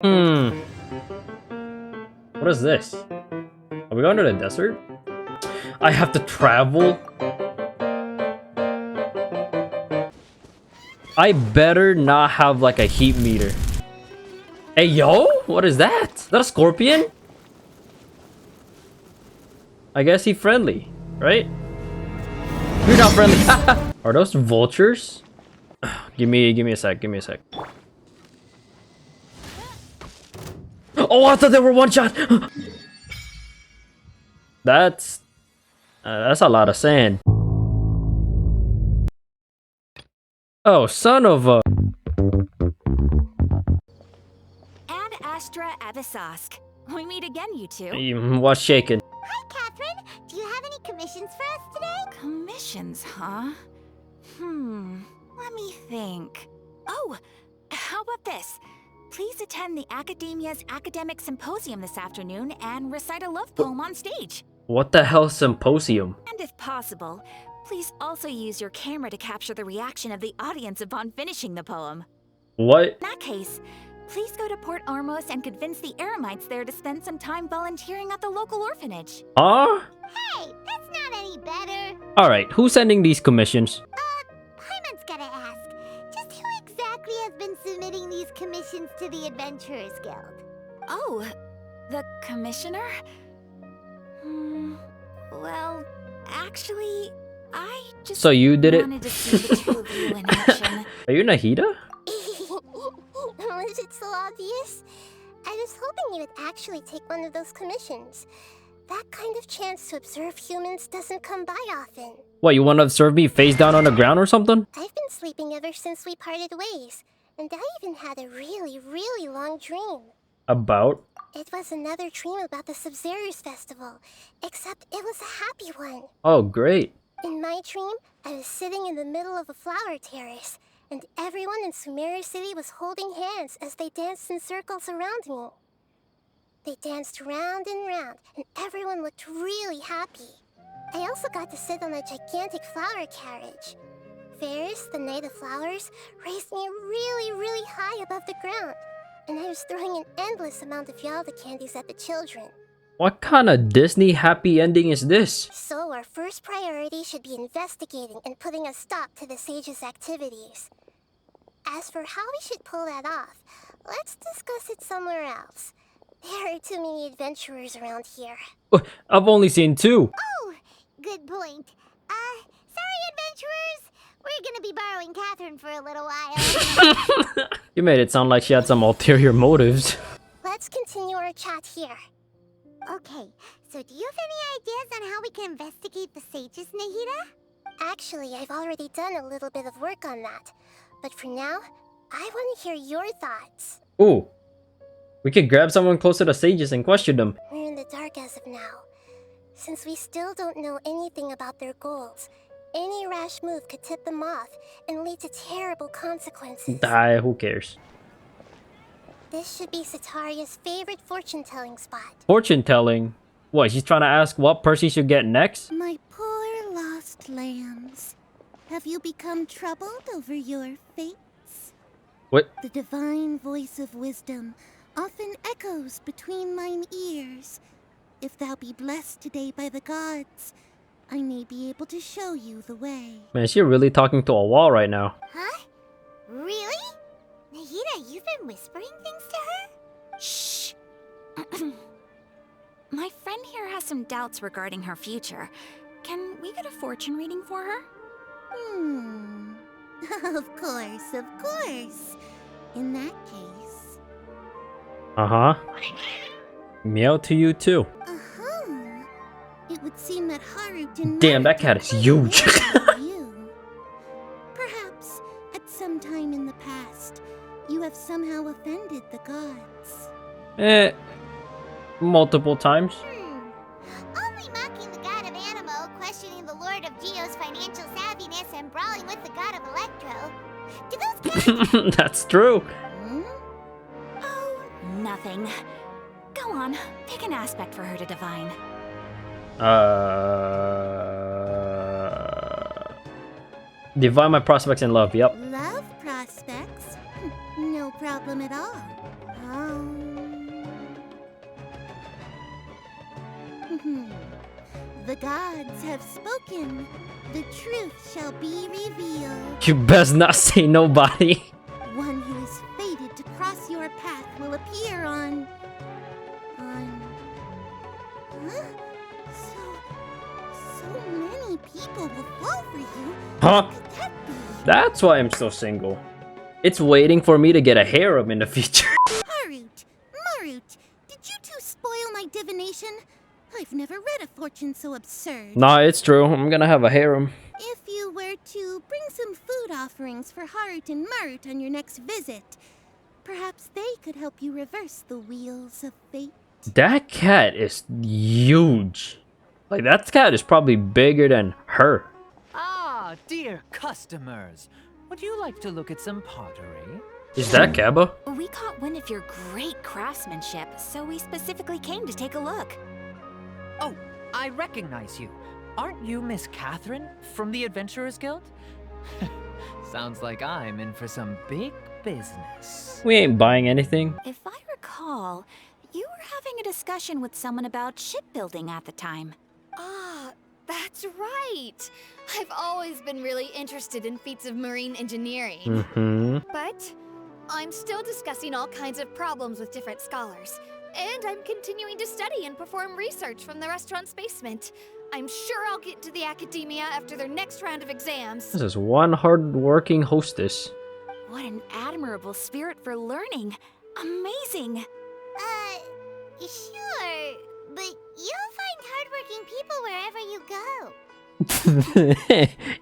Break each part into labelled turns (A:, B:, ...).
A: Hmm. What is this? Are we going to the desert? I have to travel? I better not have like a heat meter. Hey, yo? What is that? Is that a scorpion? I guess he's friendly, right? You're not friendly. Are those vultures? Give me a sec. Oh, I thought they were one shot. That's a lot of sand. Oh, son of a.
B: And Astra Avisask. We meet again, you two.
A: What's shaking?
C: Hi, Catherine. Do you have any commissions for us today?
B: Commissions, huh? Let me think. Oh, how about this? Please attend the Academia's Academic Symposium this afternoon and recite a love poem on stage.
A: What the hell, symposium?
B: And if possible, please also use your camera to capture the reaction of the audience upon finishing the poem.
A: What?
B: In that case, please go to Port Ormos and convince the Eremites there to spend some time volunteering at the local orphanage.
A: Huh?
C: Hey, that's not any better.
A: Alright, who's sending these commissions?
C: Paimon's gotta ask. Just who exactly has been submitting these commissions to the Adventurers Guild?
B: Oh, the commissioner? Well, actually, I just
A: So you did it?
B: wanted to see the two of you in action.
A: Are you Nahida?
C: Was it so obvious? I was hoping you would actually take one of those commissions. That kind of chance to observe humans doesn't come by often.
A: What, you want to observe me face down on the ground or something?
C: I've been sleeping ever since we parted ways, and I even had a really long dream.
A: About?
C: It was another dream about the Sumeru's festival, except it was a happy one.
A: Oh, great.
C: In my dream, I was sitting in the middle of a flower terrace, and everyone in Sumeru City was holding hands as they danced in circles around me. They danced round and round, and everyone looked really happy. I also got to sit on a gigantic flower carriage. Ferris, the Knight of Flowers, raised me really high above the ground, and I was throwing an endless amount of Yalda candies at the children.
A: What kind of Disney happy ending is this?
C: So our first priority should be investigating and putting a stop to the sage's activities. As for how we should pull that off, let's discuss it somewhere else. There are too many adventurers around here.
A: I've only seen 2.
C: Oh, good point. Sorry, adventurers. We're gonna be borrowing Catherine for a little while.
A: You made it sound like she had some ulterior motives.
C: Let's continue our chat here. Okay, so do you have any ideas on how we can investigate the sages, Nahida? Actually, I've already done a little bit of work on that. But for now, I want to hear your thoughts.
A: Ooh. We could grab someone close to the sages and question them.
C: We're in the dark as of now. Since we still don't know anything about their goals, any rash move could tip them off and lead to terrible consequences.
A: Who cares?
C: This should be Sataria's favorite fortune-telling spot.
A: Fortune-telling? What, she's trying to ask what Percy should get next?
D: My poor lost lambs. Have you become troubled over your fates?
A: What?
D: The divine voice of wisdom often echoes between mine ears. If thou be blessed today by the gods, I may be able to show you the way.
A: Man, she's really talking to a wall right now.
C: Huh? Really? Nahida, you've been whispering things to her?
B: Shh! My friend here has some doubts regarding her future. Can we get a fortune reading for her?
D: Of course, of course. In that case...
A: Uh-huh. Meow to you too.
D: Uh-huh. It would seem that Haru did
A: Damn, that cat is huge.
D: you. Perhaps, at some time in the past, you have somehow offended the gods.
A: Multiple times.
C: Only mocking the god of Animo, questioning the lord of Geo's financial savviness, and brawling with the god of Electro. Do those guys...
A: That's true.
B: Oh, nothing. Go on, pick an aspect for her to divine.
A: Divine my prospects in love, yep.
D: Love prospects? No problem at all. The gods have spoken. The truth shall be revealed.
A: You best not say nobody.
D: One who is fated to cross your path will appear on... Huh? So many people will fall for you.
A: Huh?
D: What could that be?
A: That's why I'm still single. It's waiting for me to get a harem in the future.
D: Marut, did you two spoil my divination? I've never read a fortune so absurd.
A: Nah, it's true. I'm gonna have a harem.
D: If you were to bring some food offerings for Harut and Marut on your next visit, perhaps they could help you reverse the wheels of fate.
A: That cat is huge. Like, that cat is probably bigger than her.
E: Ah, dear customers, would you like to look at some pottery?
A: Is that Kaba?
B: We caught wind of your great craftsmanship, so we specifically came to take a look.
E: Oh, I recognize you. Aren't you Miss Catherine from the Adventurers Guild? Sounds like I'm in for some big business.
A: We ain't buying anything.
B: If I recall, you were having a discussion with someone about shipbuilding at the time.
F: Ah, that's right. I've always been really interested in feats of marine engineering.
A: Mm-hmm.
F: But I'm still discussing all kinds of problems with different scholars. And I'm continuing to study and perform research from the restaurant's basement. I'm sure I'll get into the academia after their next round of exams.
A: This is one hard-working hostess.
B: What an admirable spirit for learning. Amazing.
C: Sure. But you'll find hardworking people wherever you go.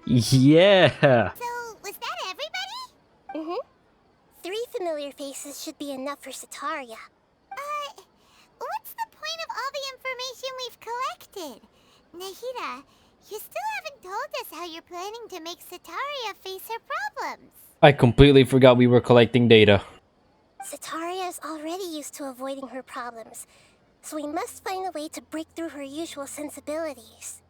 A: Yeah.
C: So, was that everybody? Mm-hmm. 3 familiar faces should be enough for Sataria. What's the point of all the information we've collected? Nahida, you still haven't told us how you're planning to make Sataria face her problems.
A: I completely forgot we were collecting data.
C: Sataria is already used to avoiding her problems, so we must find a way to break through her usual sensibilities.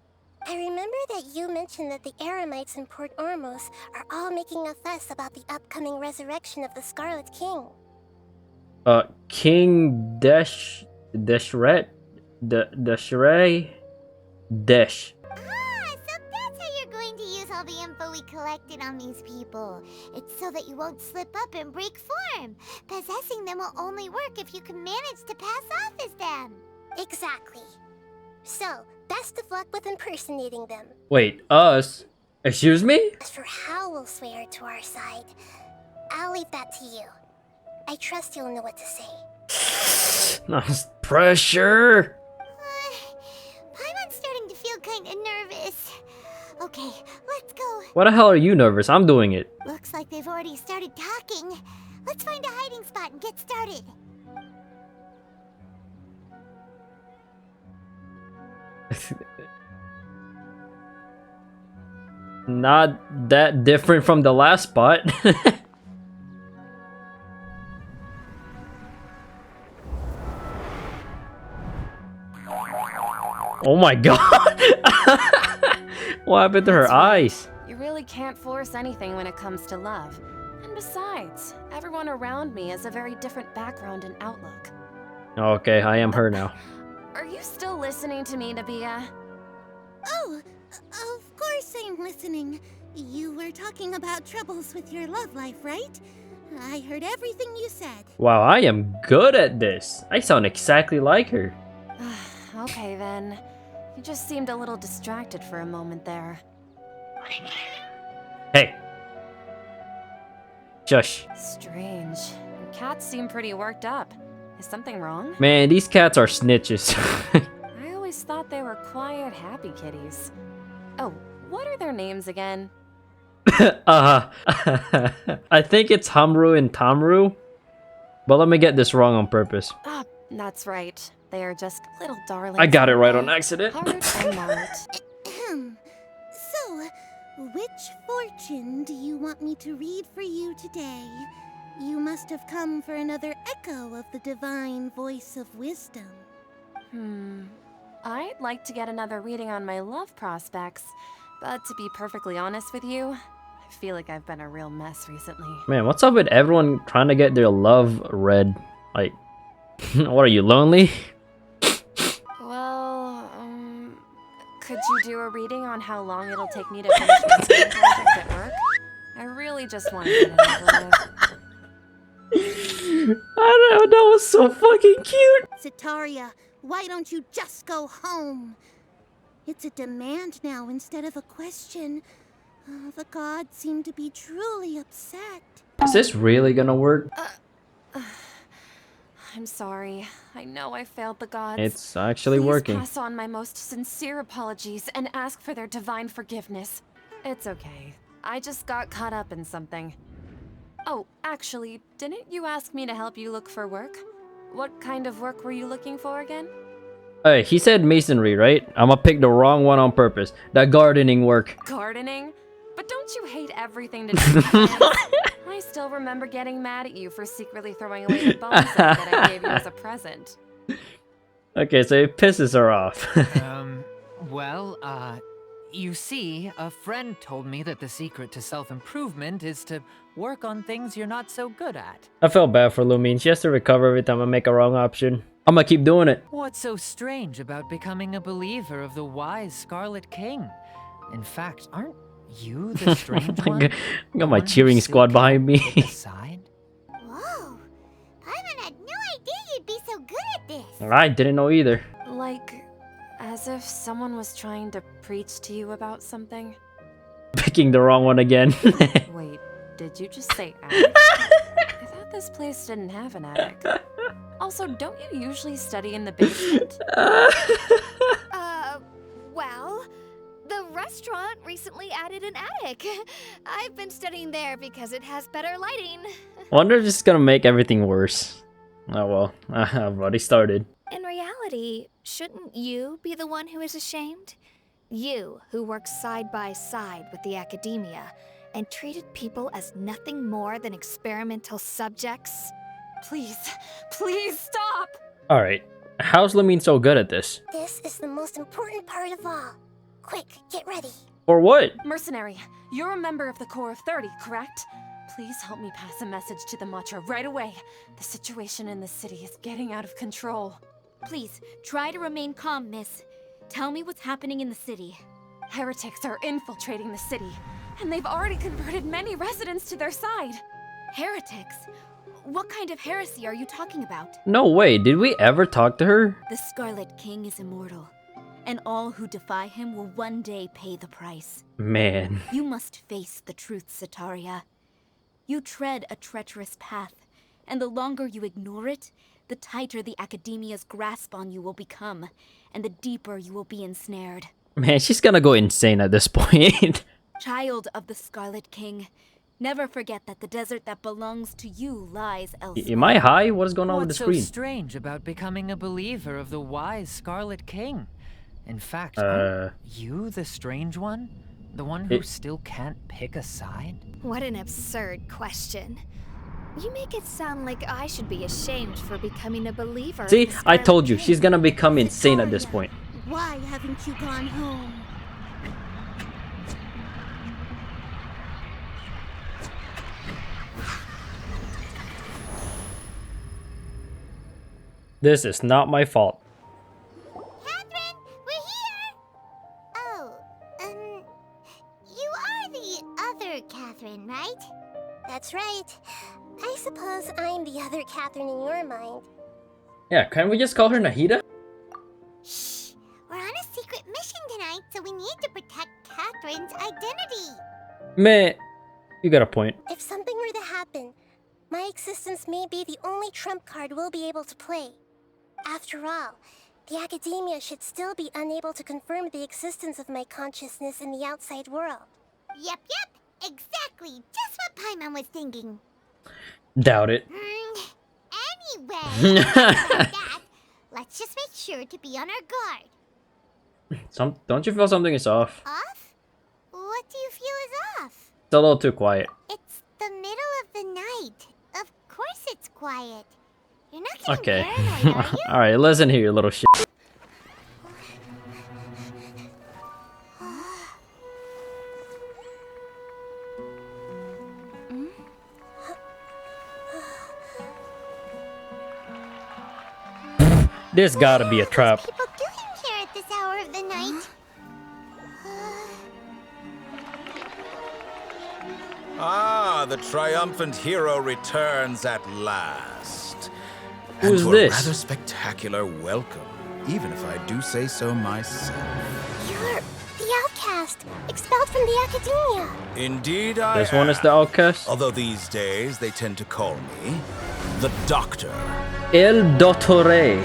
C: I remember that you mentioned that the Eremites in Port Ormos are all making a fuss about the upcoming resurrection of the Scarlet King.
A: King Deshret? Deshrei? Desh.
C: So that's how you're going to use all the info we collected on these people. It's so that you won't slip up and break form. Possessing them will only work if you can manage to pass off as them. Exactly. So, best of luck with impersonating them.
A: Wait, us? Excuse me?
C: As for how we'll sway her to our side, I'll leave that to you. I trust you'll know what to say.
A: Nice pressure.
C: Paimon's starting to feel kind of nervous. Okay, let's go.
A: Why the hell are you nervous? I'm doing it.
C: Looks like they've already started talking. Let's find a hiding spot and get started.
A: Not that different from the last spot. Oh my god! What happened to her eyes?
G: You really can't force anything when it comes to love. And besides, everyone around me has a very different background and outlook.
A: Okay, I am her now.
G: Are you still listening to me, Nabia?
D: Oh, of course I'm listening. You were talking about troubles with your love life, right? I heard everything you said.
A: Wow, I am good at this. I sound exactly like her.
G: Okay then. You just seemed a little distracted for a moment there.
A: Hey. Shush.
G: Strange. Your cats seem pretty worked up. Is something wrong?
A: Man, these cats are snitches.
G: I always thought they were quiet, happy kitties. Oh, what are their names again?
A: I think it's Hamru and Tamru. But let me get this wrong on purpose.
G: Ah, that's right. They are just little darlings.
A: I got it right on accident.
G: Harut and Marut.
D: So, which fortune do you want me to read for you today? You must have come for another echo of the divine voice of wisdom.
G: I'd like to get another reading on my love prospects, but to be perfectly honest with you, I feel like I've been a real mess recently.
A: Man, what's up with everyone trying to get their love read? Like, what are you, lonely?
G: Well, could you do a reading on how long it'll take me to finish my school project at work? I really just want to get it over with.
A: I don't know, that was so fucking cute.
D: Sitaria, why don't you just go home? It's a demand now instead of a question. The gods seem to be truly upset.
A: Is this really gonna work?
G: I'm sorry. I know I failed the gods.
A: It's actually
G: Please
A: working.
G: pass on my most sincere apologies and ask for their divine forgiveness. It's okay. I just got caught up in something. Oh, actually, didn't you ask me to help you look for work? What kind of work were you looking for again?
A: Hey, he said masonry, right? I'ma pick the wrong one on purpose. That gardening work.
G: Gardening? But don't you hate everything to do with plants? I still remember getting mad at you for secretly throwing away the bonsai that I gave you as a present.
A: Okay, so it pisses her off.
E: You see, a friend told me that the secret to self-improvement is to work on things you're not so good at.
A: I felt bad for Lumine. She has to recover every time I make a wrong option. I'm gonna keep doing it.
E: What's so strange about becoming a believer of the wise Scarlet King? In fact, aren't you the strange one?
A: I got my cheering squad behind me.
C: Whoa! Paimon had no idea you'd be so good at this.
A: I didn't know either.
G: Like, as if someone was trying to preach to you about something.
A: Picking the wrong one again.
G: Wait, did you just say attic? I thought this place didn't have an attic. Also, don't you usually study in the basement?
F: Well, the restaurant recently added an attic. I've been studying there because it has better lighting.
A: Wonder if this is gonna make everything worse. Oh well, I've already started.
F: In reality, shouldn't you be the one who is ashamed? You, who works side by side with the academia and treated people as nothing more than experimental subjects.
G: Please, please stop!
A: Alright, how's Lumine so good at this?
C: This is the most important part of all. Quick, get ready.
A: For what?
G: Mercenary, you're a member of the Corps of 30, correct? Please help me pass a message to the Matcha right away. The situation in the city is getting out of control.
H: Please, try to remain calm, miss. Tell me what's happening in the city.
G: Heretics are infiltrating the city, and they've already converted many residents to their side.
H: Heretics? What kind of heresy are you talking about?
A: No way, did we ever talk to her?
H: The Scarlet King is immortal, and all who defy him will one day pay the price.
A: Man.
H: You must face the truth, Sitaria. You tread a treacherous path, and the longer you ignore it, the tighter the Academia's grasp on you will become, and the deeper you will be ensnared.
A: Man, she's gonna go insane at this point.
H: Child of the Scarlet King, never forget that the desert that belongs to you lies elsewhere.
A: Am I high? What is going on with the
E: What's so
A: screen?
E: strange about becoming a believer of the wise Scarlet King? In fact, aren't you the strange one? The one who still can't pick a side?
F: What an absurd question. You make it sound like I should be ashamed for becoming a believer. of
A: See,
F: the
A: I
F: Scarlet
A: told you,
F: King.
A: she's gonna become insane at this point.
D: Why haven't you gone home?
A: This is not my fault.
C: Catherine, we're here! Oh, you are the other Catherine, right? That's right. I suppose I'm the other Catherine in your mind.
A: Yeah, can't we just call her Nahida?
C: Shh! We're on a secret mission tonight, so we need to protect Catherine's identity.
A: Meh, you got a point.
C: If something were to happen, my existence may be the only trump card we'll be able to play. After all, the Academia should still be unable to confirm the existence of my consciousness in the outside world. Yep, exactly. Just what Paimon was thinking.
A: Doubt it.
C: Anyway, that, let's just make sure to be on our guard.
A: Don't you feel something is off?
C: Off? What do you feel is off?
A: It's a little too quiet.
C: It's the middle of the night. Of course it's quiet. You're not getting
A: Okay.
C: paranoid, are you?
A: Alright, listen here, you little shit. This gotta be a trap.
C: What's people doing here at this hour of the night?
I: the triumphant hero returns at last.
A: Who's
I: and to
A: this?
I: a rather spectacular welcome, even if I do say so myself.
C: You're the outcast, expelled from the academia.
I: Indeed I
A: This one is the
I: am.
A: outcast.
I: Although these days they tend to call me the Doctor.
A: El Dottore.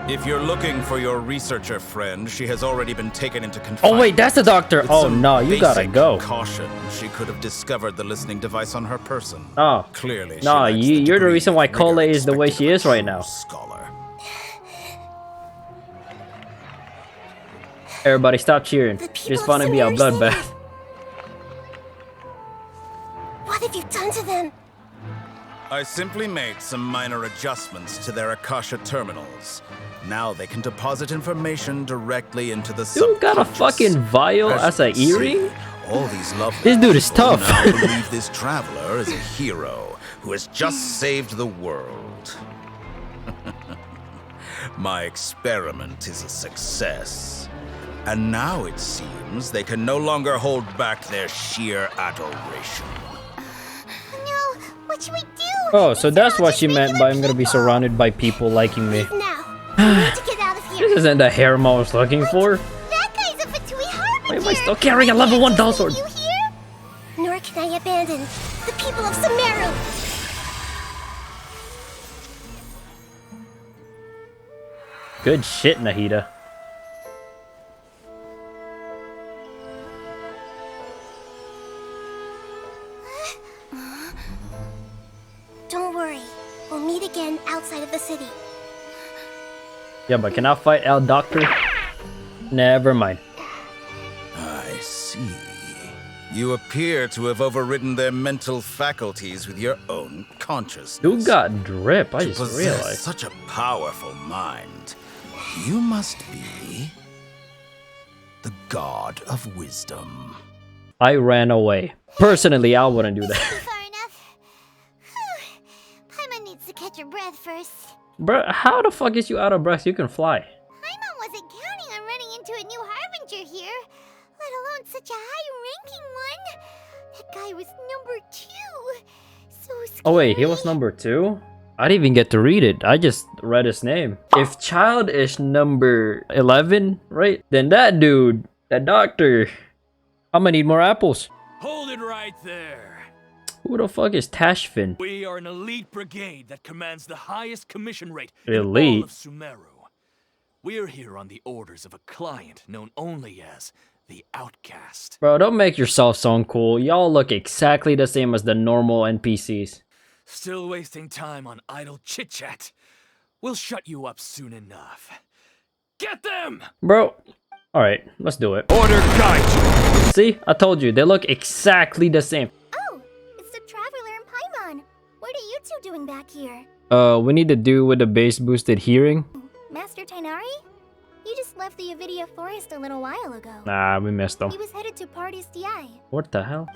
I: If you're looking for your researcher friend, she has already been taken into confinement.
A: Oh wait, that's the doctor.
I: With
A: Oh
I: some
A: no, you gotta
I: basic
A: go.
I: Caution, she could have discovered the listening device on her person.
A: Oh.
I: Clearly, she
A: Nah,
I: lacks
A: you're the
I: degree
A: reason why
I: of rigor
A: Cole is the way
I: expected
A: she
I: of a
A: is right
I: true
A: now.
I: Scholar.
A: Everybody stop cheering.
C: The people
A: There's
C: of
A: gonna be a
C: Sumeru
A: bloodbath.
C: What have you done to them?
I: I simply made some minor adjustments to their Akasha terminals. Now they can deposit information directly into the
A: Dude got a
I: subconscious.
A: fucking vial as
I: you
A: an
I: can see,
A: earring?
I: all these lovely
A: This dude is
I: people
A: tough.
I: now believe this traveler is a hero who has just saved the world. My experiment is a success. And now it seems they can no longer hold back their sheer adoration.
C: No, what should we do?
A: Oh, so that's
C: They're all
A: what
C: just
A: she meant
C: regular
A: by I'm gonna be
C: people.
A: surrounded by people liking me.
C: Now, we need to get out of here.
A: This isn't the harem I was looking for.
C: That guy's a Fatui Harbinger.
A: Why am I still carrying a level 1 doll sword?
C: You hear? Nor can I abandon the people of Sumeru.
A: Good shit, Nahida.
C: Don't worry, we'll meet again outside of the city.
A: Yeah, but can I fight El Doctor? Never mind.
I: I see. You appear to have overridden their mental faculties with your own consciousness.
A: Dude got drip, I
I: To
A: just
I: possess
A: realized.
I: such a powerful mind, you must be the god of wisdom.
A: I ran away. Personally, I wouldn't do that.
C: Far enough. Paimon needs to catch her breath first.
A: Bruh, how the fuck is you out of breath? You can fly.
C: Paimon wasn't counting on running into a new Harbinger here, let alone such a high-ranking one. That guy was number 2. So scary.
A: Oh wait, he was number 2? I didn't even get to read it. I just read his name. If Child is number 11, right? Then that dude, that doctor, I'm gonna need more apples.
J: Hold it right there.
A: Who the fuck is Tashfin?
J: We are an elite brigade that commands the highest commission rate in all
A: Elite?
J: of Sumeru. We're here on the orders of a client known only as the Outcast.
A: Bro, don't make yourself sound cool. Y'all look exactly the same as the normal NPCs.
J: Still wasting time on idle chit-chat. We'll shut you up soon enough. Get them!
A: Bro, alright, let's do it.
J: Order guide!
A: See, I told you, they look exactly the same.
C: Oh, it's the Traveler and Paimon. What are you two doing back here?
A: We need to do with the base boosted hearing.
C: Master Tainari? You just left the Avidia Forest a little while ago.
A: Nah, we missed them.
C: He was headed to Party's DI.
A: What the hell?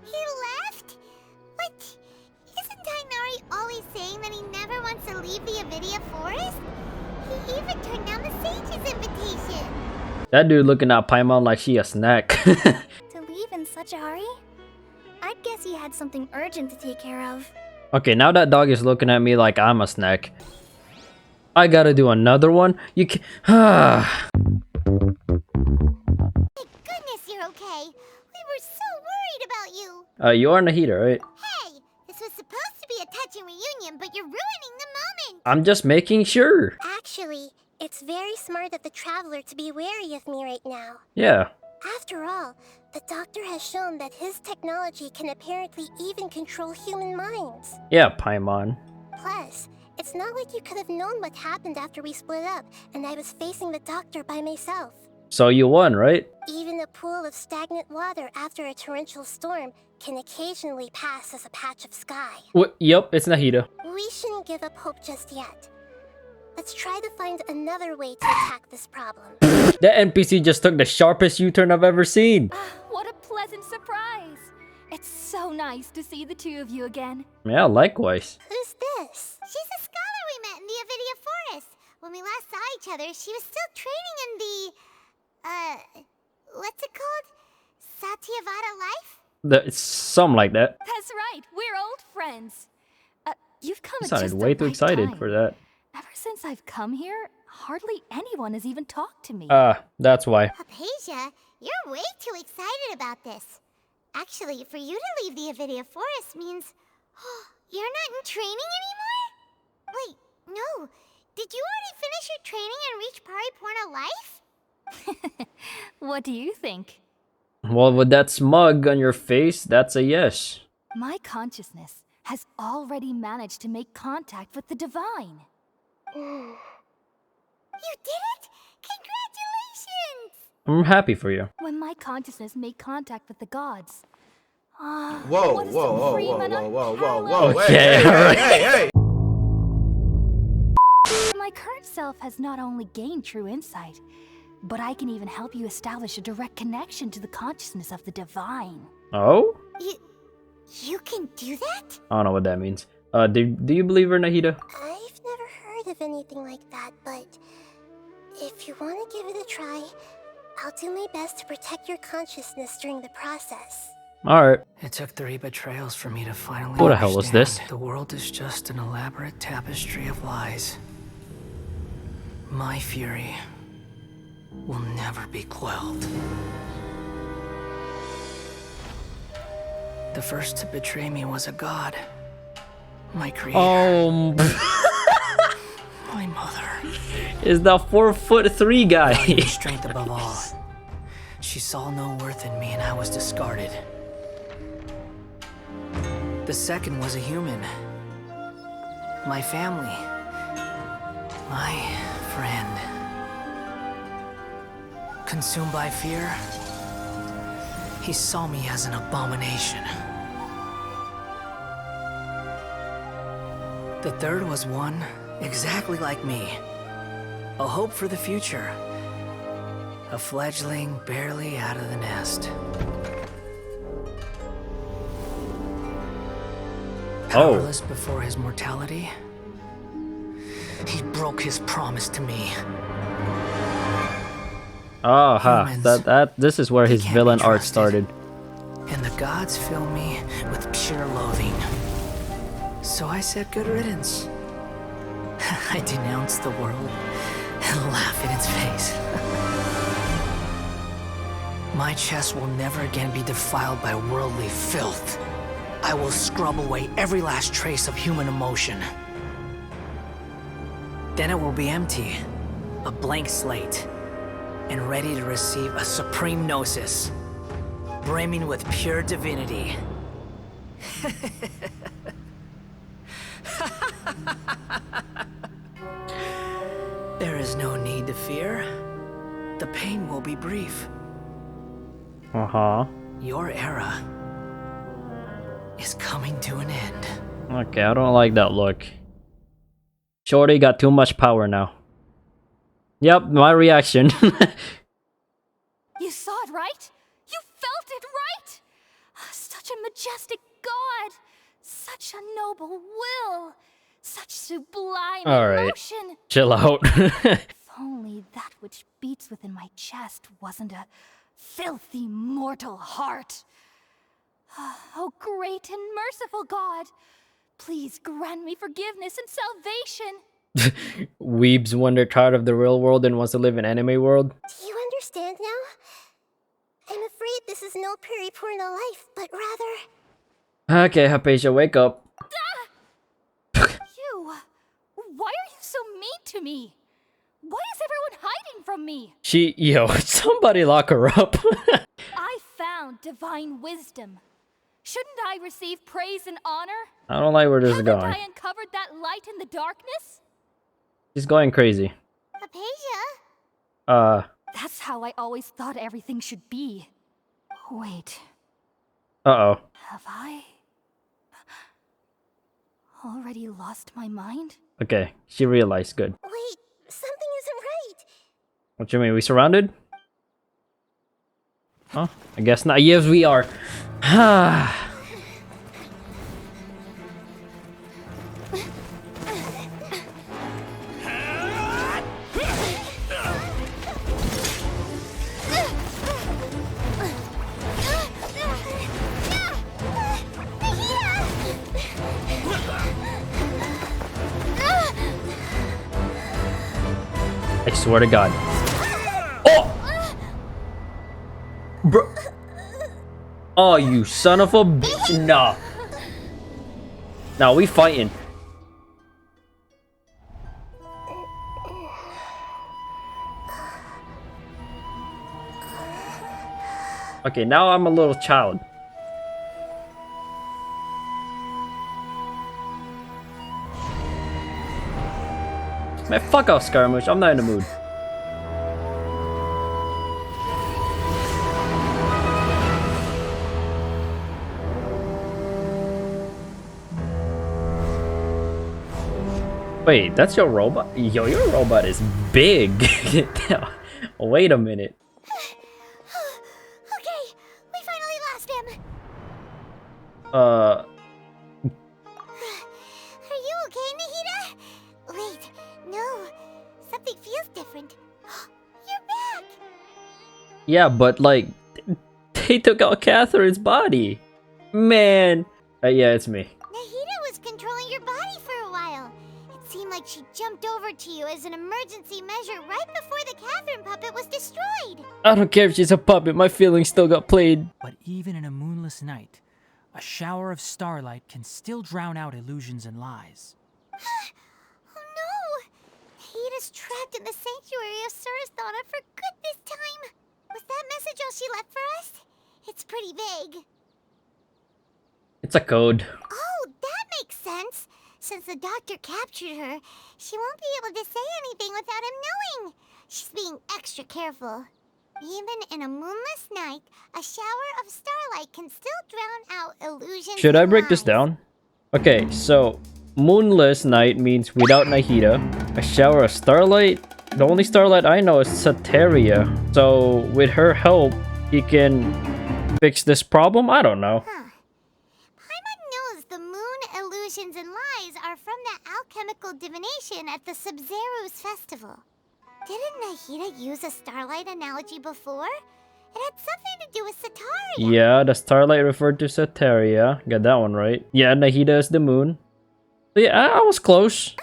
C: He left? What? Isn't Tainari always saying that he never wants to leave the Avidia Forest? He even turned down the Sage's invitation.
A: That dude looking at Paimon like she a snack.
C: To leave in such a hurry? I'd guess he had something urgent to take care of.
A: Okay, now that dog is looking at me like I'm a snack. I gotta do another one? You can
C: Thank goodness you're okay. We were so worried about you.
A: You are Nahida, right?
C: Hey, this was supposed to be a touching reunion, but you're ruining the moment.
A: I'm just making sure.
C: Actually, it's very smart of the Traveler to be wary of me right now.
A: Yeah.
C: After all, the Doctor has shown that his technology can apparently even control human minds.
A: Yeah, Paimon.
C: Plus, it's not like you could have known what happened after we split up and I was facing the Doctor by myself.
A: So you won, right?
C: Even a pool of stagnant water after a torrential storm can occasionally pass as a patch of sky.
A: Yep, it's Nahida.
C: We shouldn't give up hope just yet. Let's try to find another way to attack this problem.
A: That NPC just took the sharpest U-turn I've ever seen.
F: What a pleasant surprise. It's so nice to see the two of you again.
A: Yeah, likewise.
C: Who's this? She's a scholar we met in the Avidia Forest. When we last saw each other, she was still training in the... what's it called? Satyavada life?
A: It's something like that.
B: That's right, we're old friends. You've come
A: You
B: at
A: sounded
B: just
A: way
B: the
A: too
B: right
A: excited
B: time.
A: for that.
B: Ever since I've come here, hardly anyone has even talked to me.
A: That's why.
C: Hypatia, you're way too excited about this. Actually, for you to leave the Avidia Forest means... you're not in training anymore? Wait, no. Did you already finish your training and reach Paripurna life?
B: What do you think?
A: Well, with that smug on your face, that's a yes.
B: My consciousness has already managed to make contact with the divine.
C: You did it! Congratulations!
A: I'm happy for you.
B: When my consciousness made contact with the gods.
K: Whoa,
B: what a
K: whoa, whoa,
B: supreme
K: whoa,
B: and
K: whoa, whoa, whoa,
B: unparalleled-
K: whoa,
A: Okay,
K: hey,
A: alright.
K: hey.
B: My current self has not only gained true insight, but I can even help you establish a direct connection to the consciousness of the divine.
A: Oh?
C: You can do that?
A: I don't know what that means. Do you believe her, Nahida?
C: I've never heard of anything like that, but... if you want to give it a try, I'll do my best to protect your consciousness during the process.
A: Alright.
L: It took 3 betrayals for me to finally
A: What the hell was this?
L: understand. The world is just an elaborate tapestry of lies. My fury will never be quelled. The first to betray me was a god. My creator. My mother.
A: Is the 4'3" guy.
L: Valued strength above all. She saw no worth in me and I was discarded. The second was a human. My family. My friend. Consumed by fear, he saw me as an abomination. The third was one exactly like me. A hope for the future. A fledgling barely out of the nest. Powerless before his mortality, he broke his promise to me.
A: Oh, huh. This is where his villain arc started.
L: And the gods fill me with pure loathing. So I said good riddance. I denounce the world and laugh in its face. My chest will never again be defiled by worldly filth. I will scrub away every last trace of human emotion. Then it will be empty, a blank slate, and ready to receive a supreme gnosis, brimming with pure divinity. There is no need to fear. The pain will be brief.
A: Uh-huh.
L: Your era is coming to an end.
A: Okay, I don't like that look. Shorty got too much power now. Yep, my reaction.
B: You saw it, right? You felt it, right? Such a majestic god! Such a noble will! Such sublime emotion!
A: Chill out.
B: If only that which beats within my chest wasn't a filthy mortal heart. Oh, great and merciful God! Please grant me forgiveness and salvation!
A: Weebs when they're tired of the real world and wants to live in anime world.
C: Do you understand now? I'm afraid this is no Paripurna life, but rather...
A: Okay, Hypatia, wake up.
B: You! Why are you so mean to me? Why is everyone hiding from me?
A: Yo, somebody lock her up.
B: I found divine wisdom. Shouldn't I receive praise and honor?
A: I don't like where this is
B: Haven't
A: going.
B: I uncovered that light in the darkness?
A: She's going crazy.
C: Hypatia?
B: That's how I always thought everything should be. Wait,
A: Uh-oh.
B: have I already lost my mind?
A: Okay, she realized. Good.
C: Wait, something isn't right.
A: What you mean? We surrounded? Huh? I guess not. Yes, we are. I swear to God. Oh! Bro. Oh, you son of a bitch. Nah. Nah, we fighting. Okay, now I'm a little child. Man, fuck off, Scaramouche. I'm not in the mood. Wait, that's your robot? Yo, your robot is big. Wait a minute.
C: Okay, we finally lost him.
A: Uh,
C: Are you okay, Nahida? Wait, no. Something feels different. You're back!
A: yeah, but like, they took out Catherine's body. Man. Yeah, it's me.
C: Nahida was controlling your body for a while. It seemed like she jumped over to you as an emergency measure right before the Catherine puppet was destroyed.
A: I don't care if she's a puppet, my feelings still got played.
K: But even in a moonless night, a shower of starlight can still drown out illusions and lies.
C: Oh no! Nahida's trapped in the sanctuary of Surasthana for good this time. Was that message all she left for us? It's pretty vague.
A: It's a code.
C: Oh, that makes sense. Since the doctor captured her, she won't be able to say anything without him knowing. She's being extra careful. Even in a moonless night, a shower of starlight can still drown out illusions.
A: Should I
C: and
A: break this
C: lies.
A: down? Okay, so moonless night means without Nahida. A shower of starlight? The only starlight I know is Soteria. So with her help, he can fix this problem? I don't know.
C: Huh. Paimon knows the moon illusions and lies are from the alchemical divination at the Sub-Zero's festival. Didn't Nahida use a starlight analogy before? It had something to do with Sataria.
A: Yeah, the starlight referred to Soteria. Got that one right. Yeah, Nahida is the moon. So yeah, I was close.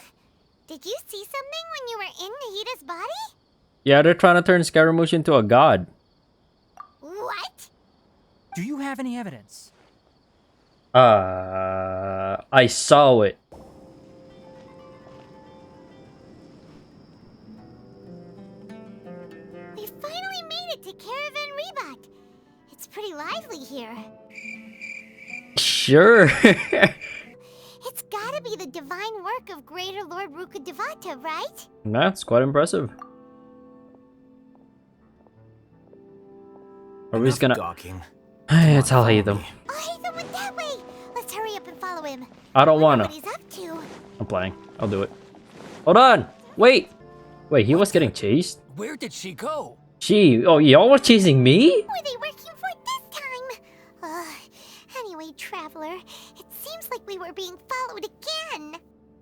C: Did you see something when you were in Nahida's body?
A: Yeah, they're trying to turn Scaramouche into a god.
C: What?
K: Do you have any evidence?
A: I saw it.
C: We finally made it to Caravan Rebat. It's pretty lively here.
A: Sure.
C: It's gotta be the divine work of Greater Lord Rukkhadevata, right?
A: That's quite impressive. Are we just gonna...
J: gawking.
A: It's I'll hate them.
C: Oh, Hatham went that way. Let's hurry up and follow him.
A: I don't wanna.
C: What he's up to.
A: I'm playing. I'll do it. Hold on! Wait! Wait, he was getting chased?
J: Where did she go?
A: Oh, y'all were chasing me?
C: Who are they working for this time? Anyway, Traveler, it seems like we were being followed again.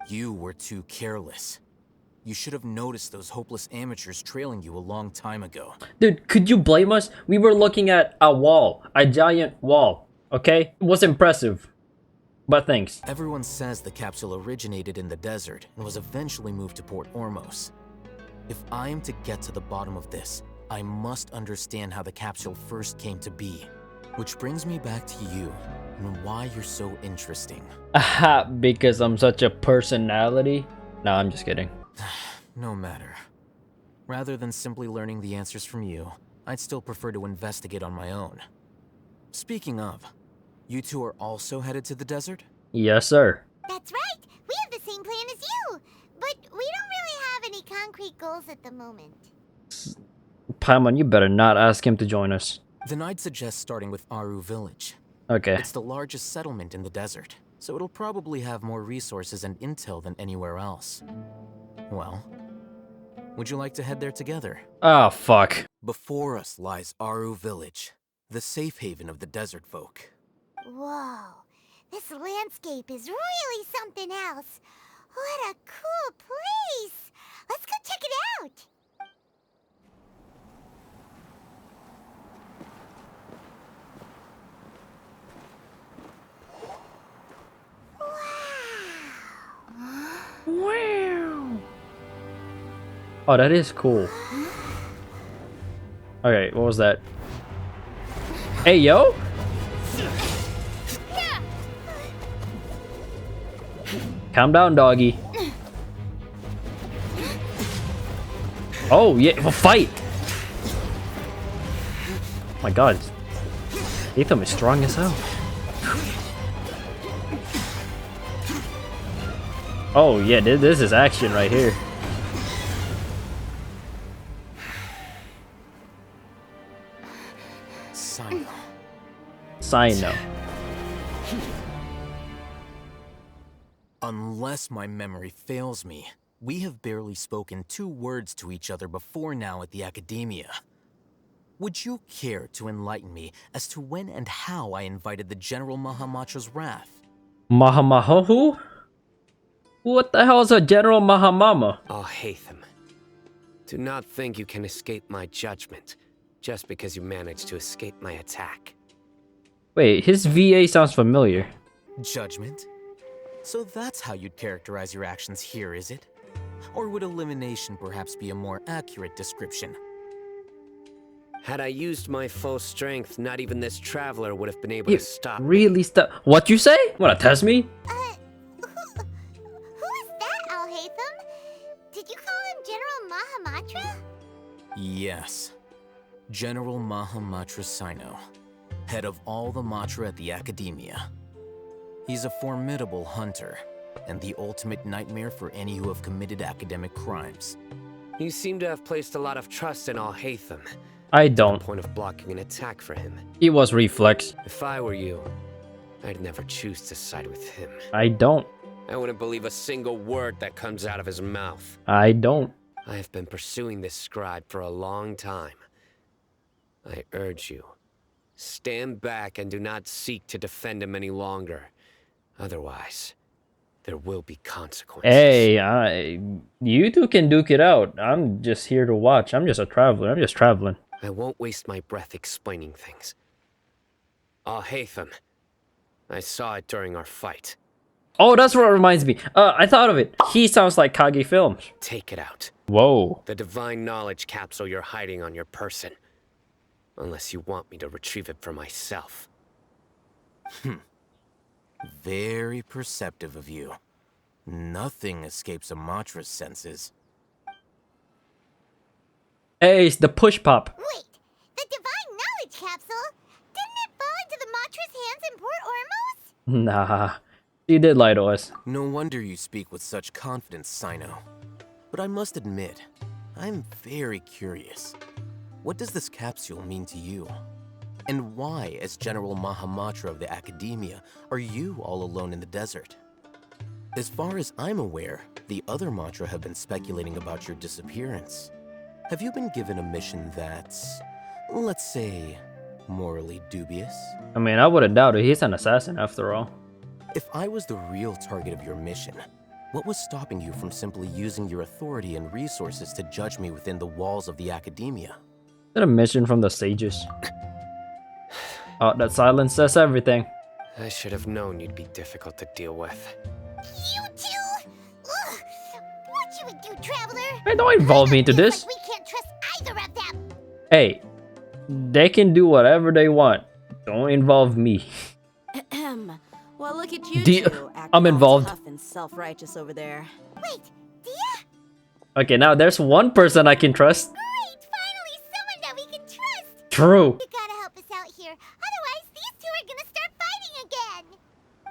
M: You were too careless. You should have noticed those hopeless amateurs trailing you a long time ago.
A: Dude, could you blame us? We were looking at a wall. A giant wall. Okay? It was impressive. But thanks.
M: Everyone says the capsule originated in the desert and was eventually moved to Port Ormos. If I am to get to the bottom of this, I must understand how the capsule first came to be. Which brings me back to you and why you're so interesting.
A: Aha, because I'm such a personality? No, I'm just kidding.
M: No matter. Rather than simply learning the answers from you, I'd still prefer to investigate on my own. Speaking of, you two are also headed to the desert?
A: Yes, sir.
C: That's right. We have the same plan as you. But we don't really have any concrete goals at the moment.
A: Paimon, you better not ask him to join us.
M: Then I'd suggest starting with Aru Village.
A: Okay.
M: It's the largest settlement in the desert, so it'll probably have more resources and intel than anywhere else. Well, would you like to head there together?
A: Oh, fuck.
M: Before us lies Aru Village, the safe haven of the desert folk.
C: Whoa. This landscape is really something else. What a cool place. Let's go check it out.
A: Wow. Oh, that is cool. Okay, what was that? Hey, yo! Calm down, doggy. Oh, yeah, well, fight! Oh my god. Aetham is strong as hell. Oh, yeah, this is action right here. Sino.
M: Unless my memory fails me, we have barely spoken 2 words to each other before now at the Academia. Would you care to enlighten me as to when and how I invited the General Mahamatra's wrath?
A: Mahamaha who? What the hell is a General Mahamama?
N: Hatham. Do not think you can escape my judgment just because you managed to escape my attack.
A: Wait, his VA sounds familiar.
M: Judgment? So that's how you'd characterize your actions here, is it? Or would elimination perhaps be a more accurate description?
N: Had I used my full strength, not even this traveler would have been able to stop me.
A: Really stop? What you say? Wanna test me?
C: Who is that, Alhaitham? Did you call him General Mahamatra?
M: Yes. General Mahamatra Sino, head of all the Matra at the Academia. He's a formidable hunter, and the ultimate nightmare for any who have committed academic crimes.
N: You seem to have placed a lot of trust in Alhaitham.
A: I don't.
N: To the point of blocking an attack for him.
A: It was reflex.
N: If I were you, I'd never choose to side with him.
A: I don't.
N: I wouldn't believe a single word that comes out of his mouth.
A: I don't.
N: I have been pursuing this scribe for a long time. I urge you, stand back and do not seek to defend him any longer. Otherwise, there will be consequences.
A: Hey, you two can duke it out. I'm just here to watch. I'm just a traveler. I'm just traveling.
N: I won't waste my breath explaining things. Alhaitham, I saw it during our fight.
A: Oh, that's what reminds me. I thought of it. He sounds like Kage Films.
N: Take it out.
A: Whoa.
N: The divine knowledge capsule you're hiding on your person. Unless you want me to retrieve it for myself.
M: Very perceptive of you. Nothing escapes a Matra's senses.
A: Hey, it's the push pop.
C: Wait, the divine knowledge capsule? Didn't it fall into the Matra's hands in Port Ormos?
A: Nah, he did lie to us.
M: No wonder you speak with such confidence, Sino. But I must admit, I'm very curious. What does this capsule mean to you? And why, as General Mahamatra of the Academia, are you all alone in the desert? As far as I'm aware, the other Matra have been speculating about your disappearance. Have you been given a mission that's, let's say, morally dubious?
A: I mean, I wouldn't doubt it. He's an assassin after all.
M: If I was the real target of your mission, what was stopping you from simply using your authority and resources to judge me within the walls of the Academia?
A: Is that a mission from the sages? Oh, that silence says everything.
N: I should have known you'd be difficult to deal with.
C: You two? Ugh. What you would do, traveler?
A: Hey, don't involve me into this.
C: We can't trust either of them.
A: Hey, they can do whatever they want. Don't involve me.
O: Well, look at you two.
A: I'm involved.
O: Tough and self-righteous over there.
C: Wait, Dia?
A: Okay, now there's one person I can trust.
C: Great, finally someone that we can trust.
A: True.
C: You gotta help us out here. Otherwise, these two are gonna start fighting again.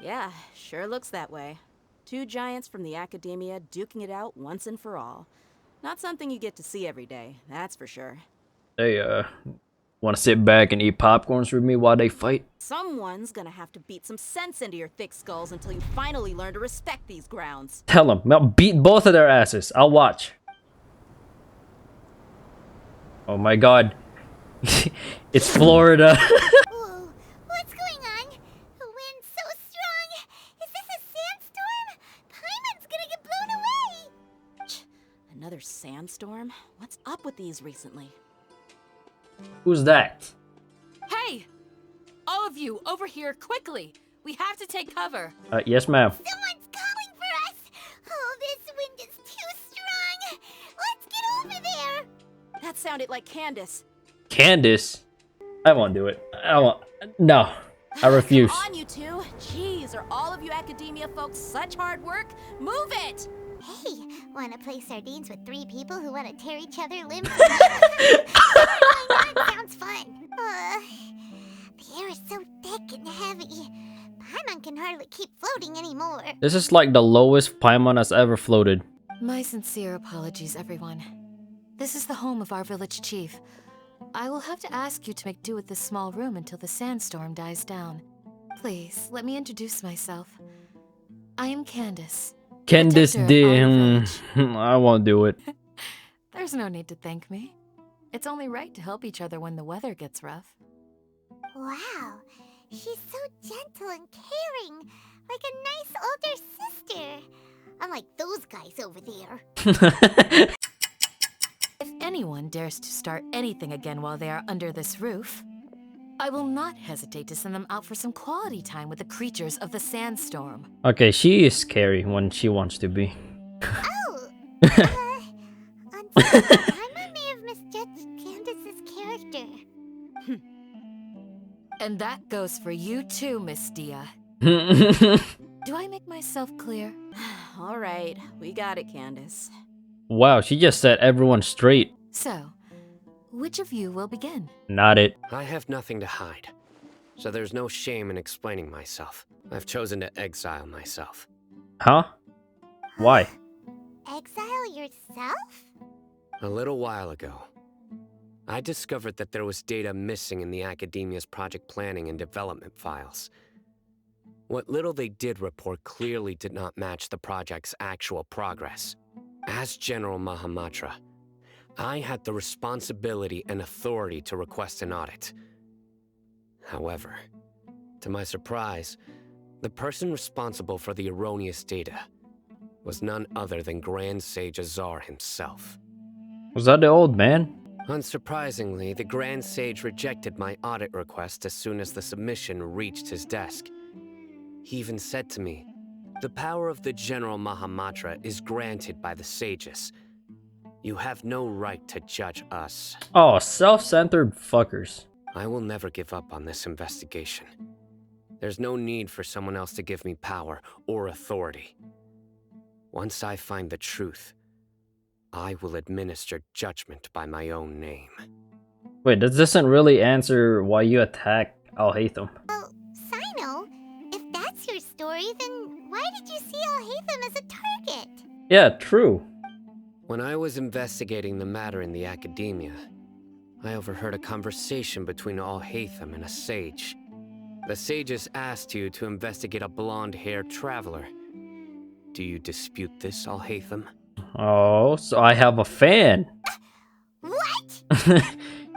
O: Yeah, sure looks that way. 2 giants from the Academia duking it out once and for all. Not something you get to see every day, that's for sure.
A: They, want to sit back and eat popcorns with me while they fight?
O: Someone's gonna have to beat some sense into your thick skulls until you finally learn to respect these grounds.
A: Tell them. I'll beat both of their asses. I'll watch. Oh my god. It's Florida.
C: Whoa, what's going on? The wind's so strong. Is this a sandstorm? Paimon's gonna get blown away.
O: Another sandstorm? What's up with these recently?
A: Who's that?
G: Hey! All of you, over here, quickly! We have to take cover.
A: Yes, ma'am.
C: Someone's calling for us. Oh, this wind is too strong. Let's get over
O: That sounded like Candace.
A: Candace? I won't do it. No. I refuse.
O: Come on, you two. Jeez, are all of you academia folks such hard work? Move it!
C: Hey, wanna play sardines with 3 people who wanna tear each other limb from limb? Why not? Sounds fun. The air is so thick and heavy. Paimon can hardly keep floating anymore.
A: This is like the lowest Paimon has ever floated.
G: My sincere apologies, everyone. This is the home of our village chief. I will have to ask you to make do with this small room until the sandstorm dies down. Please, let me introduce myself. I am Candace.
A: Candace
G: protector of our
A: D. I won't do it.
G: There's no need to thank me. It's only right to help each other when the weather gets rough.
C: Wow, she's so gentle and caring, like a nice older sister. Unlike those guys over there.
G: If anyone dares to start anything again while they are under this roof, I will not hesitate to send them out for some quality time with the creatures of the sandstorm.
A: Okay, she is scary when she wants to be.
C: Oh! I may have misjudged Candace's character.
G: And that goes for you too, Miss Dia. Do I make myself clear?
O: All right, we got it, Candace.
A: Wow, she just set everyone straight.
G: So, which of you will begin?
A: Not it.
N: I have nothing to hide, so there's no shame in explaining myself. I've chosen to exile myself.
A: Huh? Why?
C: Exile yourself?
N: A little while ago, I discovered that there was data missing in the Academia's project planning and development files. What little they did report clearly did not match the project's actual progress. As General Mahamatra, I had the responsibility and authority to request an audit. However, to my surprise, the person responsible for the erroneous data was none other than Grand Sage Azar himself.
A: Was that the old man?
N: Unsurprisingly, the Grand Sage rejected my audit request as soon as the submission reached his desk. He even said to me, "The power of the General Mahamatra is granted by the sages. You have no right to judge us."
A: Oh, self-centered fuckers.
N: I will never give up on this investigation. There's no need for someone else to give me power or authority. Once I find the truth, I will administer judgment by my own name.
A: Wait, that doesn't really answer why you attacked Al-Haytham.
C: Well, Sino, if that's your story, then why did you see Al-Haytham as a target?
A: Yeah, true.
N: When I was investigating the matter in the academia, I overheard a conversation between Al-Haytham and a sage. The sages asked you to investigate a blonde-haired traveler. Do you dispute this, Al-Haytham?
A: Oh, so I have a fan.
C: What?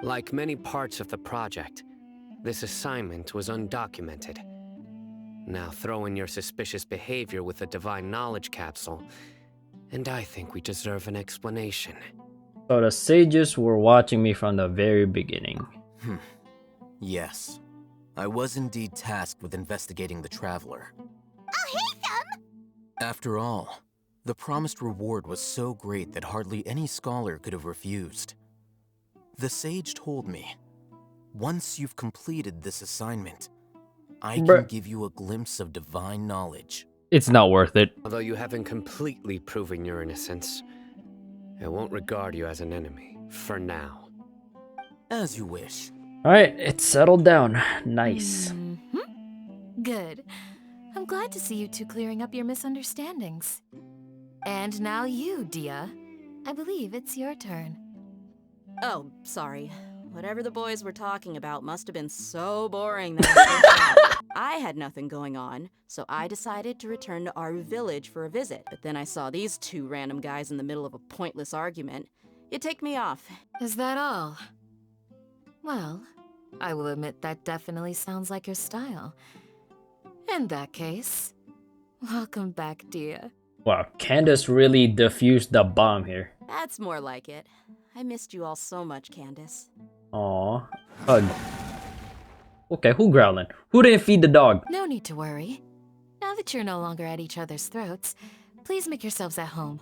N: Like many parts of the project, this assignment was undocumented. Now throw in your suspicious behavior with the Divine Knowledge Capsule, and I think we deserve an explanation.
A: So the sages were watching me from the very beginning.
M: Yes. I was indeed tasked with investigating the traveler.
C: Al-Haytham!
M: After all, the promised reward was so great that hardly any scholar could have refused. The sage told me, once you've completed this assignment, I can give you a glimpse of divine knowledge.
A: It's not worth it.
N: Although you haven't completely proven your innocence, I won't regard you as an enemy, for now.
M: As you wish.
A: Alright, it's settled down. Nice.
G: Good. I'm glad to see you two clearing up your misunderstandings. And now you, Dia. I believe it's your turn.
O: Oh, sorry. Whatever the boys were talking about must have been so boring that I had nothing going on, so I decided to return to Aru village for a visit. But then I saw these two random guys in the middle of a pointless argument. It ticked me off.
G: Is that all? Well, I will admit that definitely sounds like your style. In that case, welcome back, Dia.
A: Wow, Candace really defused the bomb here.
O: That's more like it. I missed you all so much, Candace.
A: Aw, hug. Okay, who growling? Who didn't feed the dog?
G: No need to worry. Now that you're no longer at each other's throats, please make yourselves at home.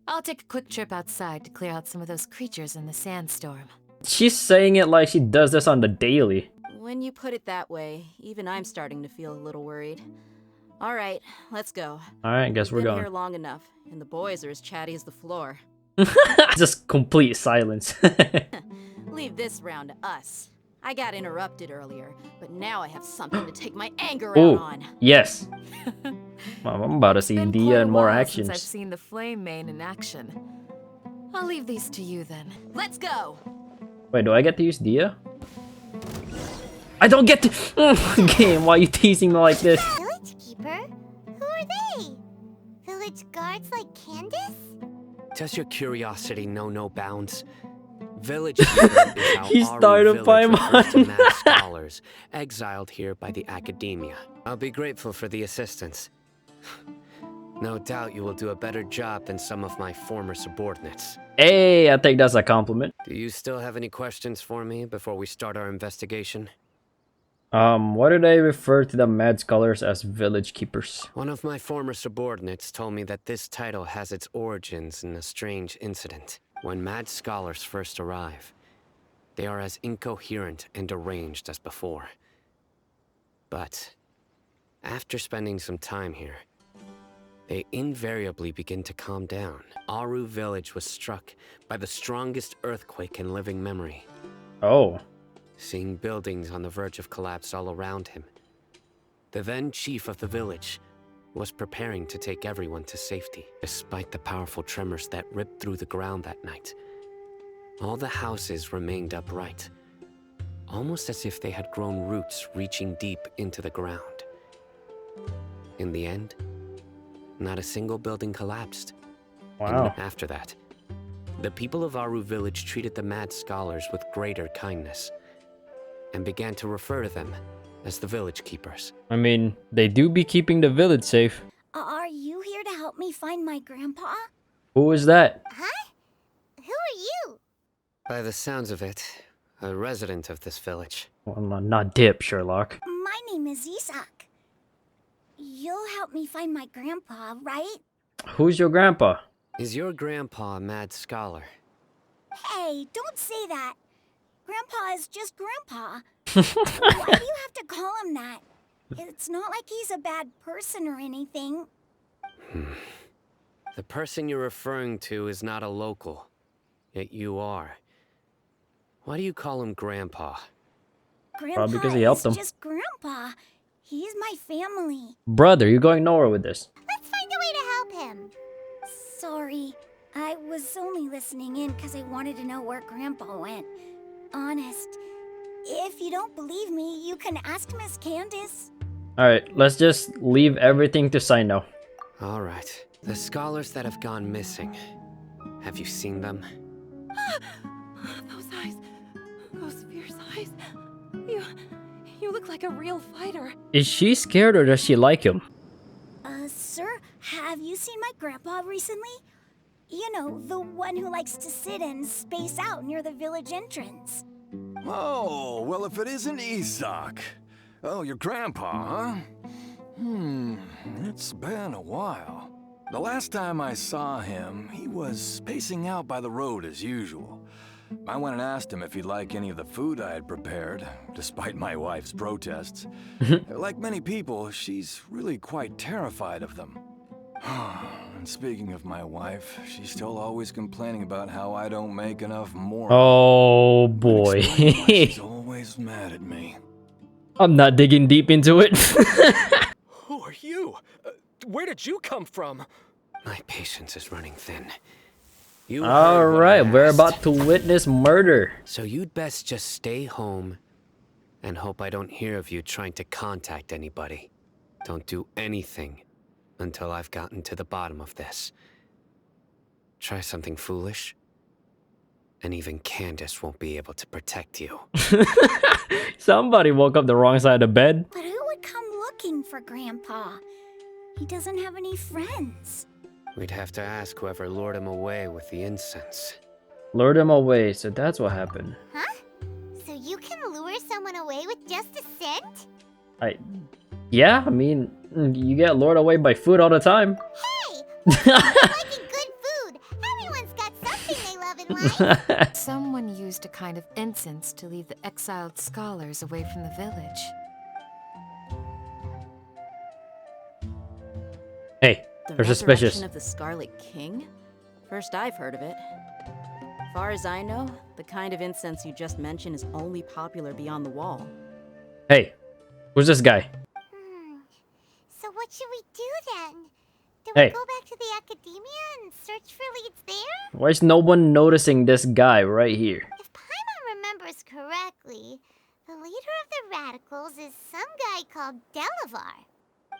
G: I'll take a quick trip outside to clear out some of those creatures in the sandstorm.
A: She's saying it like she does this on the daily.
O: When you put it that way, even I'm starting to feel a little worried. All right, let's go.
A: All right, guess we're
O: Been
A: going.
O: here long enough, and the boys are as chatty as the floor.
A: Just complete silence.
O: Leave this round to us. I got interrupted earlier, but now I have something to take my anger out
A: Oh,
O: on.
A: yes. Well, I'm about to see
G: Been
A: Dia
G: quite a
A: and more
G: while
A: actions.
G: since I've seen the flame main in action. I'll leave these to you then.
O: Let's go.
A: Wait, do I get to use Dia? I don't get to. Game, why are you teasing me like this?
C: Village keeper? Who are they? Village guards like Candace?
N: Does your curiosity know no bounds? Village keeper is how
A: He
N: Aru
A: started
N: village refers to
A: Paimon.
N: mad scholars exiled here by the academia. I'll be grateful for the assistance. No doubt you will do a better job than some of my former subordinates.
A: Hey, I think that's a compliment.
N: Do you still have any questions for me before we start our investigation?
A: Why do they refer to the mad scholars as village keepers?
N: One of my former subordinates told me that this title has its origins in a strange incident. When mad scholars first arrive, they are as incoherent and deranged as before. But after spending some time here, they invariably begin to calm down. Aru village was struck by the strongest earthquake in living memory.
A: Oh.
N: Seeing buildings on the verge of collapse all around him, the then chief of the village was preparing to take everyone to safety. Despite the powerful tremors that ripped through the ground that night, all the houses remained upright, almost as if they had grown roots reaching deep into the ground. In the end, not a single building collapsed.
A: Wow.
N: And after that, the people of Aru village treated the mad scholars with greater kindness and began to refer to them as the village keepers.
A: I mean, they do be keeping the village safe.
C: Are you here to help me find my grandpa?
A: Who is that?
C: Huh? Who are you?
N: By the sounds of it, a resident of this village.
A: Well, not Dip, Sherlock.
C: My name is Isak. You'll help me find my grandpa, right?
A: Who's your grandpa?
N: Is your grandpa a mad scholar?
C: Hey, don't say that. Grandpa is just Grandpa. Why do you have to call him that? It's not like he's a bad person or anything.
N: The person you're referring to is not a local, yet you are. Why do you call him Grandpa?
C: Grandpa
A: Probably because he helped
C: is
A: him.
C: just Grandpa. He's my family.
A: Brother, you're going nowhere with this.
C: Let's find a way to help him. Sorry, I was only listening in because I wanted to know where Grandpa went. Honest. If you don't believe me, you can ask Miss Candace.
A: Alright, let's just leave everything to Sino.
N: Alright. The scholars that have gone missing. Have you seen them?
G: Those eyes. Those fierce eyes. You look like a real fighter.
A: Is she scared or does she like him?
C: Sir, have you seen my grandpa recently? You know, the one who likes to sit and space out near the village entrance.
J: Oh, well, if it isn't Isak. Oh, your grandpa, huh? It's been a while. The last time I saw him, he was spacing out by the road as usual. I went and asked him if he'd like any of the food I had prepared, despite my wife's protests. Like many people, she's really quite terrified of them. And speaking of my wife, she's still always complaining about how I don't make enough more.
A: Oh boy.
J: She's always mad at me.
A: I'm not digging deep into it.
P: Who are you? Where did you come from?
N: My patience is running thin.
A: Alright, we're about to witness murder.
N: So you'd best just stay home and hope I don't hear of you trying to contact anybody. Don't do anything until I've gotten to the bottom of this. Try something foolish, and even Candace won't be able to protect you.
A: Somebody woke up the wrong side of bed.
C: But who would come looking for Grandpa? He doesn't have any friends.
N: We'd have to ask whoever lured him away with the incense.
A: Lured him away, so that's what happened.
C: Huh? So you can lure someone away with just a scent?
A: Yeah, I mean, you get lured away by food all the time.
C: Hey! Liking good food!
G: Someone used a kind of incense to lead the exiled scholars away from the village.
A: Hey,
O: The
A: they're suspicious.
O: resurrection of the Scarlet King? First I've heard of it. Far as I know, the kind of incense you just mentioned is only popular beyond the wall.
A: Hey, who's this guy?
C: So what should we do then? Do
A: Hey.
C: we go back to the academia and search for leads there?
A: Why is no one noticing this guy right here?
C: If Paimon remembers correctly, the leader of the radicals is some guy called Delavar.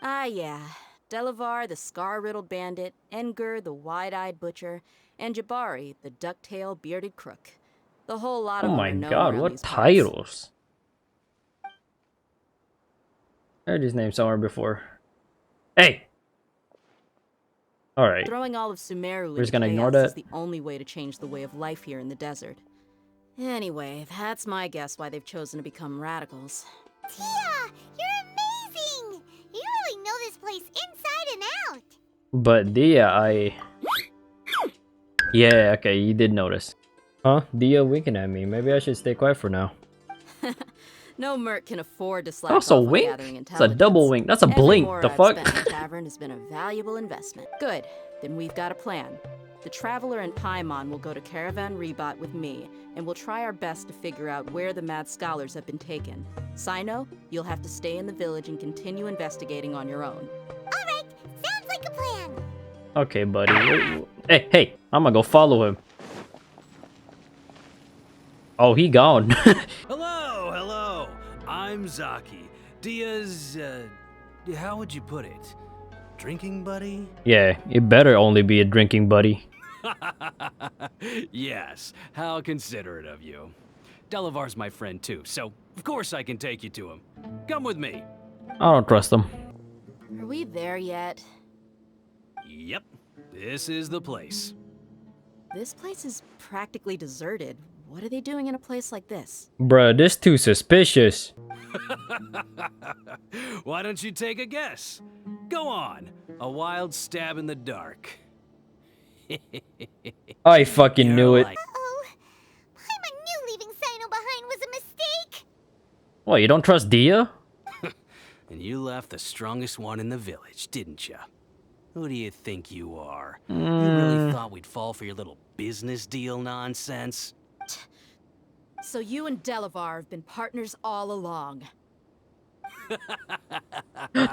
O: Ah, yeah. Delavar, the scar-riddled bandit, Engur, the wide-eyed butcher, and Jabari, the duck-tailed bearded crook. The whole lot
A: Oh
O: of them
A: my
O: are known
A: god,
O: around
A: what
O: these parts.
A: titles? I heard his name somewhere before. Hey! Alright.
O: Throwing all of Sumeru
A: We're just
O: into
A: gonna ignore
O: chaos is
A: that.
O: the only way to change the way of life here in the desert. Anyway, that's my guess why they've chosen to become radicals.
C: Tia, you're amazing! You really know this place inside and out.
A: But Dia, Yeah, okay, you did notice. Huh? Dia winking at me. Maybe I should stay quiet for now.
O: No merc can afford to slack
A: Also
O: off on
A: wink?
O: gathering
A: It's a
O: intelligence.
A: double wink. That's a
O: Every
A: blink.
O: more
A: The
O: I've
A: fuck?
O: spent in the tavern has been a valuable investment. Good. Then we've got a plan. The Traveler and Paimon will go to Caravan Rebot with me, and we'll try our best to figure out where the mad scholars have been taken. Sino, you'll have to stay in the village and continue investigating on your own.
C: Alright, sounds like a plan.
A: Okay, buddy. Hey, I'm gonna go follow him. Oh, he gone.
Q: Hello. I'm Zaki. Dia's, how would you put it? Drinking buddy?
A: Yeah, it better only be a drinking buddy.
Q: Yes, how considerate of you. Delavar's my friend too, so of course I can take you to him. Come with me.
A: I don't trust him.
O: Are we there yet?
Q: Yep, this is the place.
O: This place is practically deserted. What are they doing in a place like this?
A: Bruh, this too suspicious.
Q: Why don't you take a guess? Go on, a wild stab in the dark.
A: I fucking knew it.
C: Uh-oh. Paimon knew leaving Sino behind was a mistake.
A: What, you don't trust Dia?
Q: And you left the strongest one in the village, didn't ya? Who do you think you are? You really thought we'd fall for your little business deal nonsense?
O: So you and Delavar have been partners all along.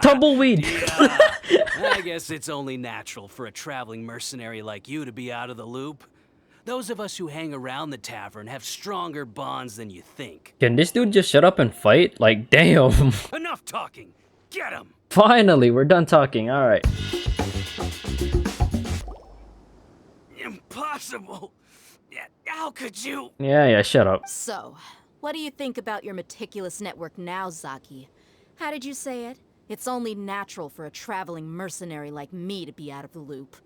A: Tumbleweed!
Q: I guess it's only natural for a traveling mercenary like you to be out of the loop. Those of us who hang around the tavern have stronger bonds than you think.
A: Can this dude just shut up and fight? Like, damn.
Q: Enough talking! Get him!
A: Finally, we're done talking. Alright.
Q: Impossible! How could you?
A: Yeah, shut up.
O: So, what do you think about your meticulous network now, Zaki? How did you say it? It's only natural for a traveling mercenary like me to be out of the loop.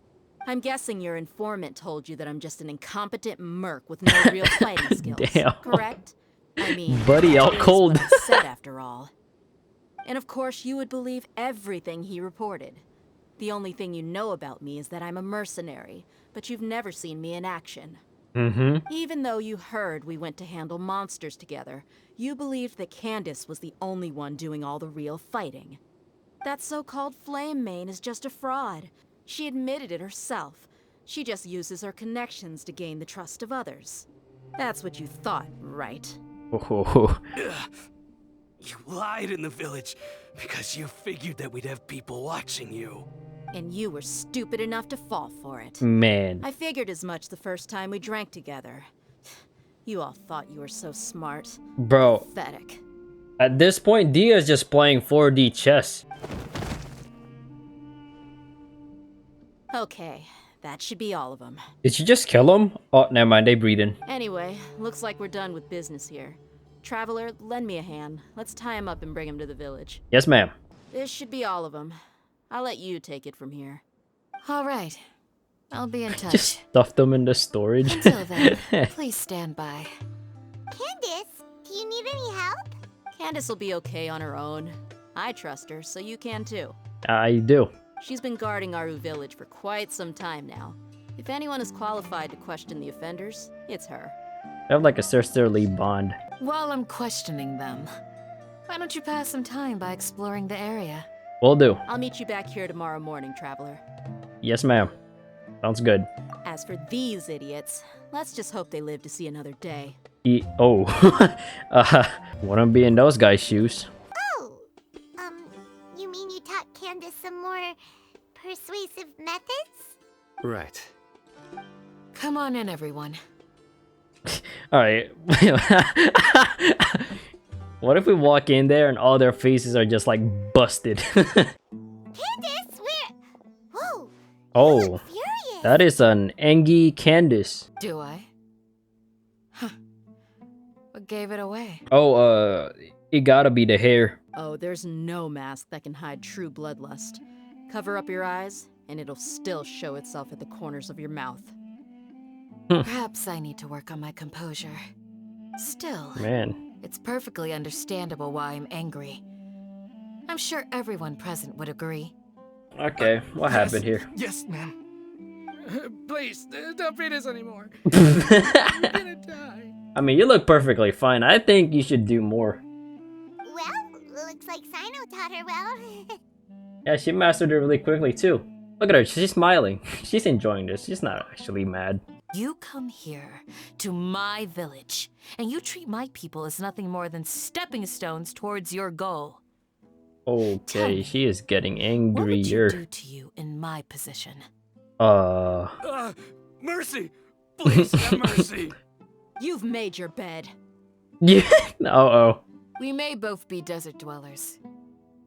O: I'm guessing your informant told you that I'm just an incompetent merc with no real fighting skills.
A: Damn.
O: Correct? I mean,
A: Buddy,
O: that
A: out
O: is
A: cold.
O: what he said after all. And of course, you would believe everything he reported. The only thing you know about me is that I'm a mercenary, but you've never seen me in action. Even though you heard we went to handle monsters together, you believed that Candace was the only one doing all the real fighting. That so-called Flame Mane is just a fraud. She admitted it herself. She just uses her connections to gain the trust of others. That's what you thought, right?
A: Oh.
Q: You lied in the village because you figured that we'd have people watching you.
O: And you were stupid enough to fall for it.
A: Man.
O: I figured as much the first time we drank together. You all thought you were so smart.
A: Bro.
O: Pathetic.
A: At this point, Dia is just playing 4D chess.
O: Okay, that should be all of them.
A: Did you just kill him? Oh, never mind, they breathing.
O: Anyway, looks like we're done with business here. Traveler, lend me a hand. Let's tie him up and bring him to the village.
A: Yes, ma'am.
O: This should be all of them. I'll let you take it from here.
G: All right. I'll be in touch.
A: Just stuffed them in the storage.
G: Until then, please stand by.
C: Candace, do you need any help?
O: Candace will be okay on her own. I trust her, so you can too.
A: I do.
O: She's been guarding Aru village for quite some time now. If anyone is qualified to question the offenders, it's her.
A: I have like a sisterly bond.
G: While I'm questioning them, why don't you pass some time by exploring the area?
A: Will do.
O: I'll meet you back here tomorrow morning, Traveler.
A: Yes, ma'am. Sounds good.
O: As for these idiots, let's just hope they live to see another day.
A: Oh. Wouldn't be in those guys' shoes.
C: Oh, you mean you taught Candace some more persuasive methods?
N: Right.
G: Come on in, everyone.
A: Alright. What if we walk in there and all their faces are just like busted?
C: Candace, we're... Whoa,
A: Oh, that is an Engie Candace.
G: Do I? Huh. What gave it away?
A: Oh, it gotta be the hair.
O: Oh, there's no mask that can hide true bloodlust. Cover up your eyes, and it'll still show itself at the corners of your mouth.
G: Perhaps I need to work on my composure. Still,
A: Man.
G: it's perfectly understandable why I'm angry. I'm sure everyone present would agree.
A: Okay, what happened here?
R: Yes, ma'am. Please, don't beat us anymore. You're gonna die.
A: I mean, you look perfectly fine. I think you should do more.
C: Well, looks like Sino taught her well.
A: Yeah, she mastered it really quickly too. Look at her, she's smiling. She's enjoying this. She's not actually mad.
G: You come here to my village, and you treat my people as nothing more than stepping stones towards your goal.
A: Okay, she is getting
G: What would you
A: angrier.
G: do to you in my position?
R: Mercy! Please have mercy!
O: You've made your bed.
A: Yeah. Uh-oh.
G: We may both be desert dwellers,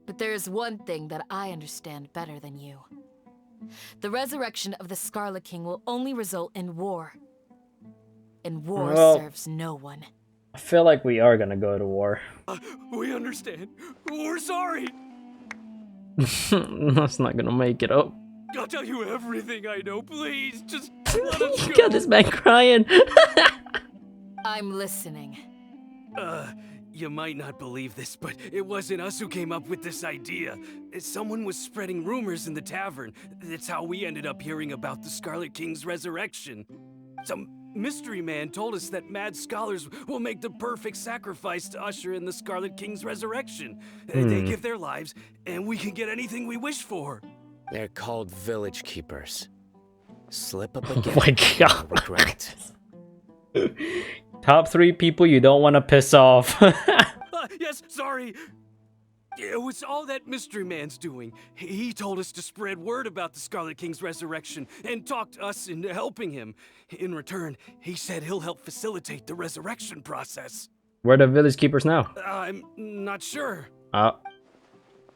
G: but there is one thing that I understand better than you. The resurrection of the Scarlet King will only result in war. And war
A: Well,
G: serves no one.
A: I feel like we are gonna go to war.
R: We understand. We're sorry.
A: That's not gonna make it up.
R: I'll tell you everything I know. Please, just let us go.
A: Got this man crying.
G: I'm listening.
Q: You might not believe this, but it wasn't us who came up with this idea. Someone was spreading rumors in the tavern. That's how we ended up hearing about the Scarlet King's resurrection. Some mystery man told us that mad scholars will make the perfect sacrifice to usher in the Scarlet King's resurrection. They give their lives, and we can get anything we wish for.
N: They're called village keepers. Slip up again.
A: Oh my god.
N: Regret.
A: Top 3 people you don't want to piss off.
Q: Yes, sorry. It was all that mystery man's doing. He told us to spread word about the Scarlet King's resurrection and talked us into helping him. In return, he said he'll help facilitate the resurrection process.
A: Where are the village keepers now?
Q: I'm not sure.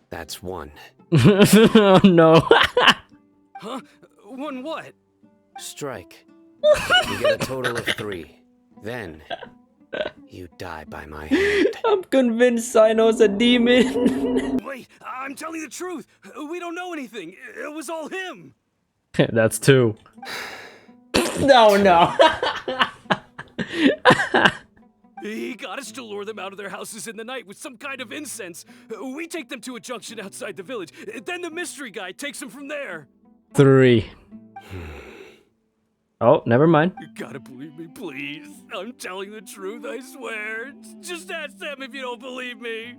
N: That's one.
A: Oh no.
Q: Huh? One what?
N: Strike. You get a total of 3. Then, you die by my hand.
A: I'm convinced Sino's a demon.
Q: Wait, I'm telling the truth. We don't know anything. It was all him.
A: That's 2. No.
Q: He got us to lure them out of their houses in the night with some kind of incense. We take them to a junction outside the village. Then the mystery guy takes them from there.
A: 3. Oh, never mind.
Q: You gotta believe me, please. I'm telling the truth, I swear. Just ask them if you don't believe me.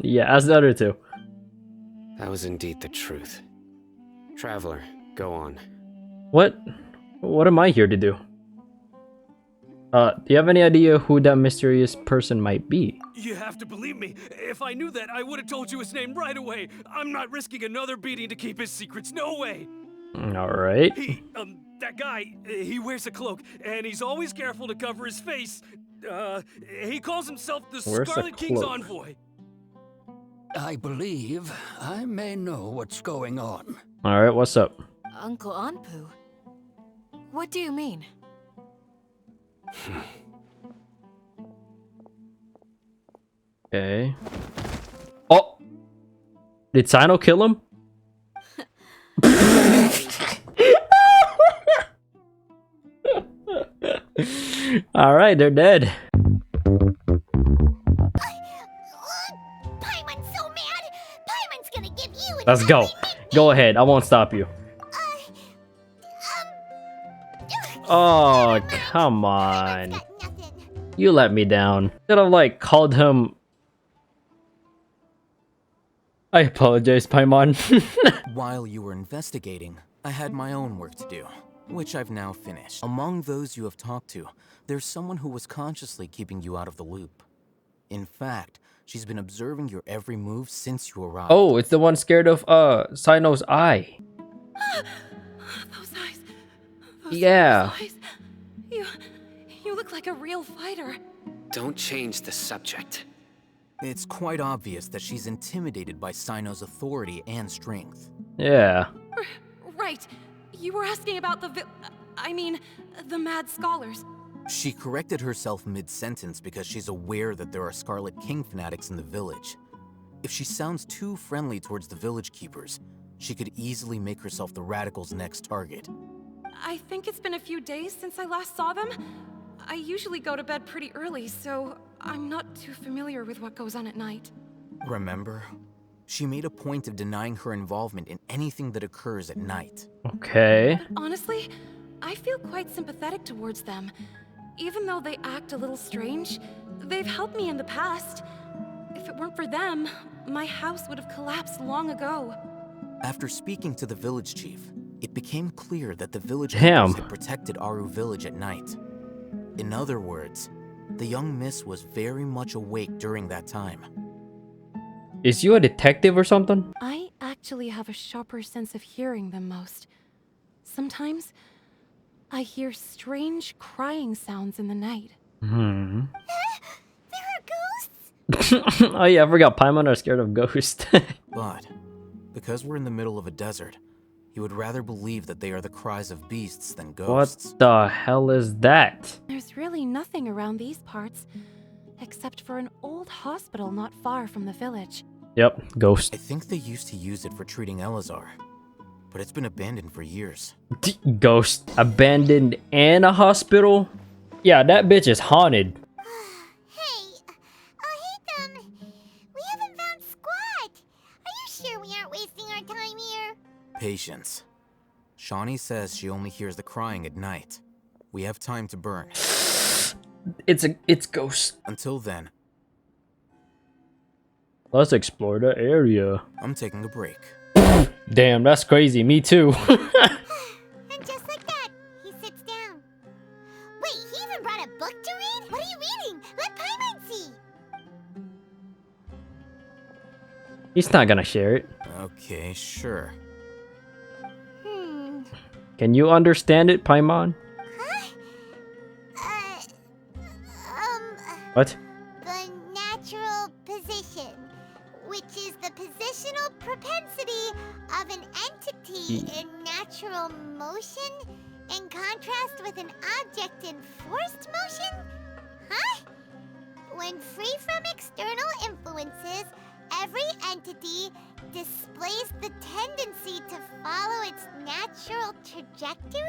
A: Yeah, ask the other 2.
N: That was indeed the truth. Traveler, go on.
A: What am I here to do? Do you have any idea who that mysterious person might be?
Q: You have to believe me. If I knew that, I would have told you his name right away. I'm not risking another beating to keep his secrets. No way.
A: Alright.
Q: That guy, he wears a cloak, and he's always careful to cover his face. He calls himself the Scarlet King's envoy.
S: I believe I may know what's going on.
A: Alright, what's up?
G: Uncle Anpu? What do you mean?
A: Okay. Oh! Did Sino kill him? Alright, they're dead.
C: Paimon's so mad. Paimon's gonna give you an
A: Let's go. Go ahead, I won't stop you. Oh, come on. You let me down. Should have like called him. I apologize, Paimon.
M: While you were investigating, I had my own work to do, which I've now finished. Among those you have talked to, there's someone who was consciously keeping you out of the loop. In fact, she's been observing your every move since you arrived.
A: Oh, it's the one scared of Sino's eye.
G: Those eyes.
A: Yeah.
G: Those eyes. You look like a real fighter.
N: Don't change the subject.
M: It's quite obvious that she's intimidated by Sino's authority and strength.
A: Yeah.
G: Right. You were asking about the Mad Scholars.
M: She corrected herself mid-sentence because she's aware that there are Scarlet King fanatics in the village. If she sounds too friendly towards the village keepers, she could easily make herself the Radicals' next target.
G: I think it's been a few days since I last saw them. I usually go to bed pretty early, so I'm not too familiar with what goes on at night.
M: Remember? She made a point of denying her involvement in anything that occurs at night.
A: Okay.
G: But honestly, I feel quite sympathetic towards them. Even though they act a little strange, they've helped me in the past. If it weren't for them, my house would have collapsed long ago.
M: After speaking to the village chief, it became clear that the village
A: Damn.
M: keepers had protected Aru village at night. In other words, the young miss was very much awake during that time.
A: Is you a detective or something?
G: I actually have a sharper sense of hearing than most. Sometimes, I hear strange crying sounds in the night.
A: Hmm.
C: There are ghosts?
A: Oh yeah, I forgot Paimon are scared of ghosts.
M: But, because we're in the middle of a desert, you would rather believe that they are the cries of beasts than ghosts.
A: What the hell is that?
G: There's really nothing around these parts, except for an old hospital not far from the village.
A: Yep, ghost.
M: I think they used to use it for treating Elazar, but it's been abandoned for years.
A: Ghost. Abandoned and a hospital? Yeah, that bitch is haunted.
C: We haven't found squat. Are you sure we aren't wasting our time here?
M: Patience. Shawnee says she only hears the crying at night. We have time to burn.
A: It's ghost.
M: Until then,
A: let's explore the area.
M: I'm taking a break.
A: Damn, that's crazy. Me too.
C: And just like that, he sits down. Wait, he even brought a book to read? What are you reading? Let Paimon see.
A: He's not gonna share it.
M: Okay, sure.
A: Can you understand it, Paimon? What?
C: The natural position, which is the positional propensity of an entity in natural motion, in contrast with an object in forced motion? Huh? When free from external influences, every entity displays the tendency to follow its natural trajectory?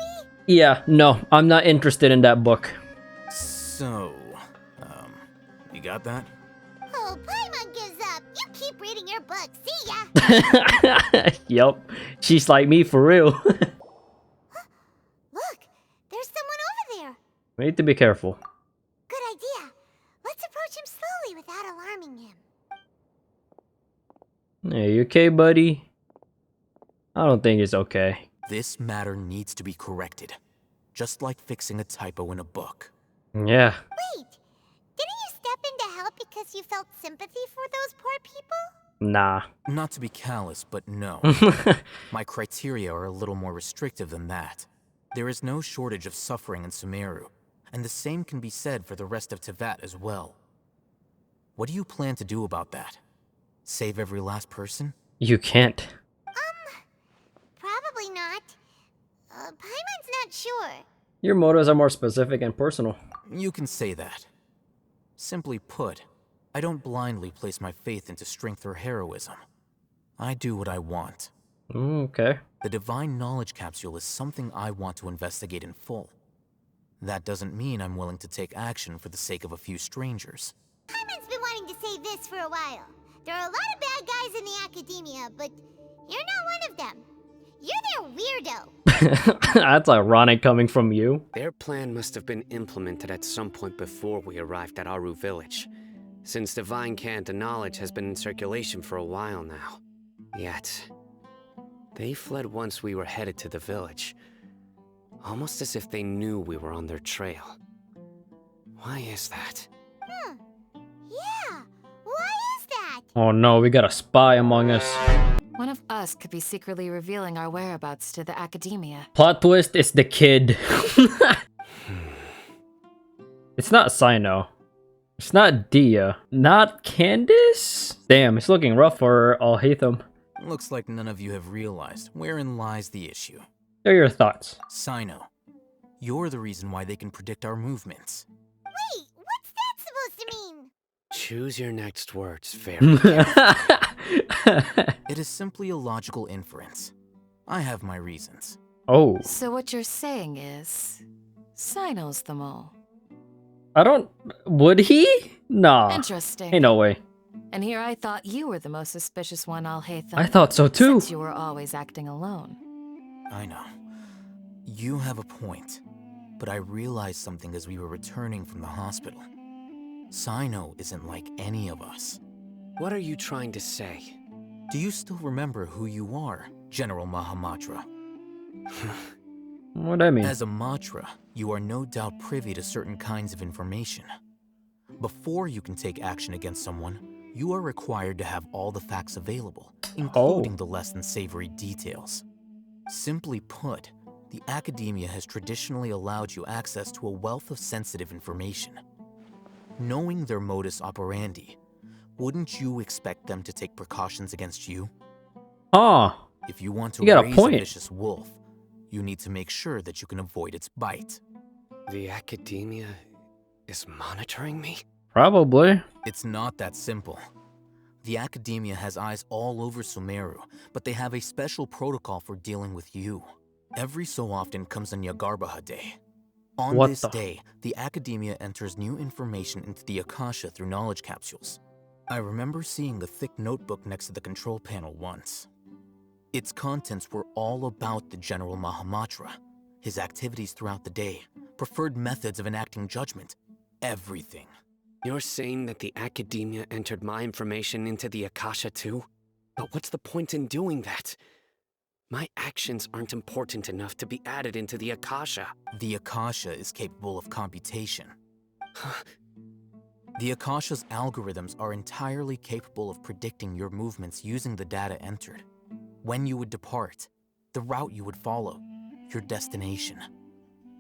A: Yeah, no, I'm not interested in that book.
M: So, you got that?
C: Oh, Paimon gives up. You keep reading your book. See ya.
A: Yup, she's like me for real.
C: Look, there's someone over there.
A: We need to be careful.
C: Good idea. Let's approach him slowly without alarming him.
A: Hey, you okay, buddy? I don't think it's okay.
M: This matter needs to be corrected. Just like fixing a typo in a book.
A: Yeah.
C: Wait, didn't you step in to help because you felt sympathy for those poor people?
A: Nah.
M: Not to be callous, but no. My criteria are a little more restrictive than that. There is no shortage of suffering in Sumeru, and the same can be said for the rest of Teyvat as well. What do you plan to do about that? Save every last person?
A: You can't.
C: Probably not. Paimon's not sure.
A: Your motives are more specific and personal.
M: You can say that. Simply put, I don't blindly place my faith into strength or heroism. I do what I want.
A: Okay.
M: The Divine Knowledge Capsule is something I want to investigate in full. That doesn't mean I'm willing to take action for the sake of a few strangers.
C: Paimon's been wanting to say this for a while. There are a lot of bad guys in the academia, but you're not one of them. You're their weirdo.
A: That's ironic coming from you.
N: Their plan must have been implemented at some point before we arrived at Aru village, since divine cant and knowledge has been in circulation for a while now. Yet, they fled once we were headed to the village, almost as if they knew we were on their trail. Why is that?
C: Yeah, why is that?
A: Oh no, we got a spy among us.
G: One of us could be secretly revealing our whereabouts to the academia.
A: Plot twist is the kid. It's not Sino. It's not Dia. Not Candace? Damn, it's looking rough for Alhaitham.
M: Looks like none of you have realized wherein lies the issue.
A: What are your thoughts?
M: Sino, you're the reason why they can predict our movements.
C: Wait, what's that supposed to mean?
N: Choose your next words very
M: It is simply a logical inference. I have my reasons.
A: Oh.
G: So what you're saying is, Sino's the mole.
A: I don't... Would he? Nah.
G: Interesting.
A: Ain't no way.
G: And here I thought you were the most suspicious one, Alhaitham.
A: I thought so too.
G: Since you were always acting alone.
M: I know. You have a point. But I realized something as we were returning from the hospital. Sino isn't like any of us.
N: What are you trying to say?
M: Do you still remember who you are, General Mahamatra?
A: What I mean?
M: As a Matra, you are no doubt privy to certain kinds of information. Before you can take action against someone, you are required to have all the facts available, including the less than savory details. Simply put, the academia has traditionally allowed you access to a wealth of sensitive information. Knowing their modus operandi, wouldn't you expect them to take precautions against you?
A: Ah.
M: If you want to
A: You got a
M: raise
A: point.
M: a vicious wolf, you need to make sure that you can avoid its bite.
N: The academia is monitoring me?
A: Probably.
M: It's not that simple. The academia has eyes all over Sumeru, but they have a special protocol for dealing with you. Every so often comes a Nyagarbaha day. On
A: What
M: this
A: the-
M: day, the academia enters new information into the Akasha through knowledge capsules. I remember seeing the thick notebook next to the control panel once. Its contents were all about the General Mahamatra, his activities throughout the day, preferred methods of enacting judgment, everything.
N: You're saying that the academia entered my information into the Akasha too? But what's the point in doing that? My actions aren't important enough to be added into the Akasha.
M: The Akasha is capable of computation. The Akasha's algorithms are entirely capable of predicting your movements using the data entered. When you would depart, the route you would follow, your destination.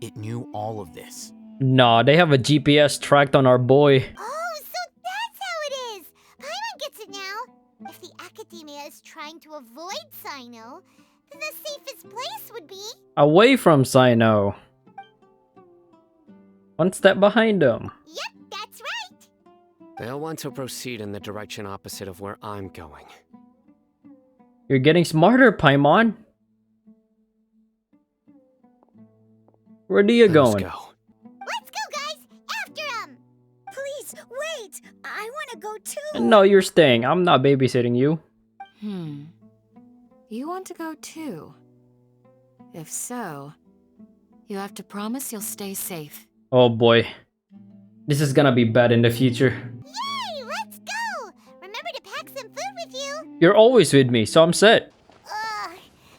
M: It knew all of this.
A: Nah, they have a GPS tracked on our boy.
C: Oh, so that's how it is! Paimon gets it now! If the academia is trying to avoid Sino, then the safest place would be...
A: Away from Sino. One step behind him.
C: Yep, that's right!
N: They'll want to proceed in the direction opposite of where I'm going.
A: You're getting smarter, Paimon. Where are you going?
N: Let's go.
C: Let's go, guys! After him! Please, wait! I want to go too!
A: No, you're staying. I'm not babysitting you.
G: You want to go too? If so, you have to promise you'll stay safe.
A: Oh boy. This is gonna be bad in the future.
C: Yay! Let's go! Remember to pack some food with you!
A: You're always with me, so I'm set.
C: Ugh,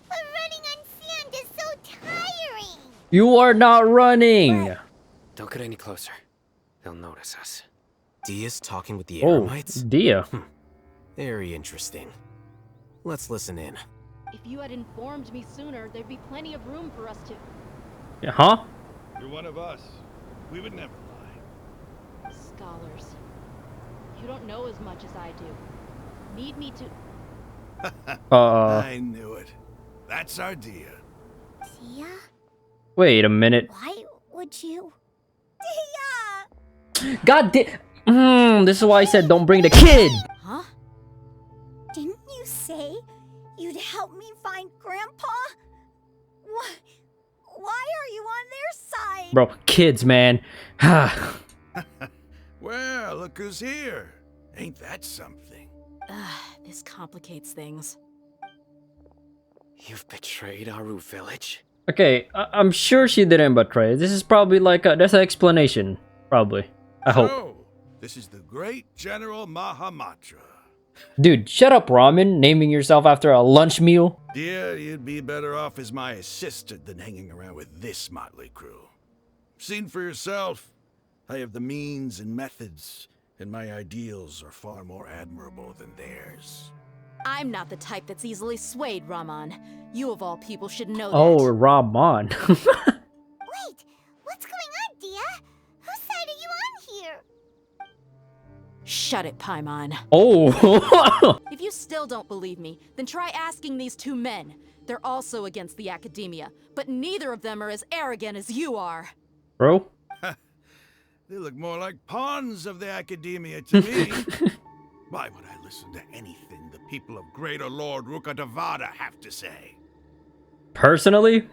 C: but running on sand is so tiring!
A: You are not running!
N: Don't get any closer. They'll notice us.
M: Dia's talking with the
A: Oh,
M: Eremites?
A: Dia.
M: Very interesting. Let's listen in.
T: If you had informed me sooner, there'd be plenty of room for us to...
A: Huh?
U: You're one of us. We would never lie.
T: Scholars. You don't know as much as I do. Need me to...
U: I knew it. That's our Dia.
C: Dia?
A: Wait a minute.
C: Why would you... Dia!
A: God this is why I said don't bring the kid!
C: Huh? Didn't you say you'd help me find Grandpa? Why are you on their side?
A: Bro, kids, man.
U: Well, look who's here. Ain't that something?
O: This complicates things.
N: You've betrayed Aru village?
A: Okay, I'm sure she didn't betray. This is probably like there's an explanation. Probably. I hope.
U: So, this is the great General Mahamatra.
A: Dude, shut up, Ramen. Naming yourself after a lunch meal.
U: Dear, you'd be better off as my assistant than hanging around with this motley crew. Seen for yourself, I have the means and methods, and my ideals are far more admirable than theirs.
O: I'm not the type that's easily swayed, Raman. You of all people should know
A: Oh,
O: that.
A: Ramon.
C: Wait, what's going on, Dia? Whose side are you on here?
O: Shut it, Paimon.
A: Oh.
O: If you still don't believe me, then try asking these two men. They're also against the academia, but neither of them are as arrogant as you are.
A: Bro?
U: They look more like pawns of the academia to me. Why would I listen to anything the people of Greater Lord Rukkhadevata have to say?
A: Personally,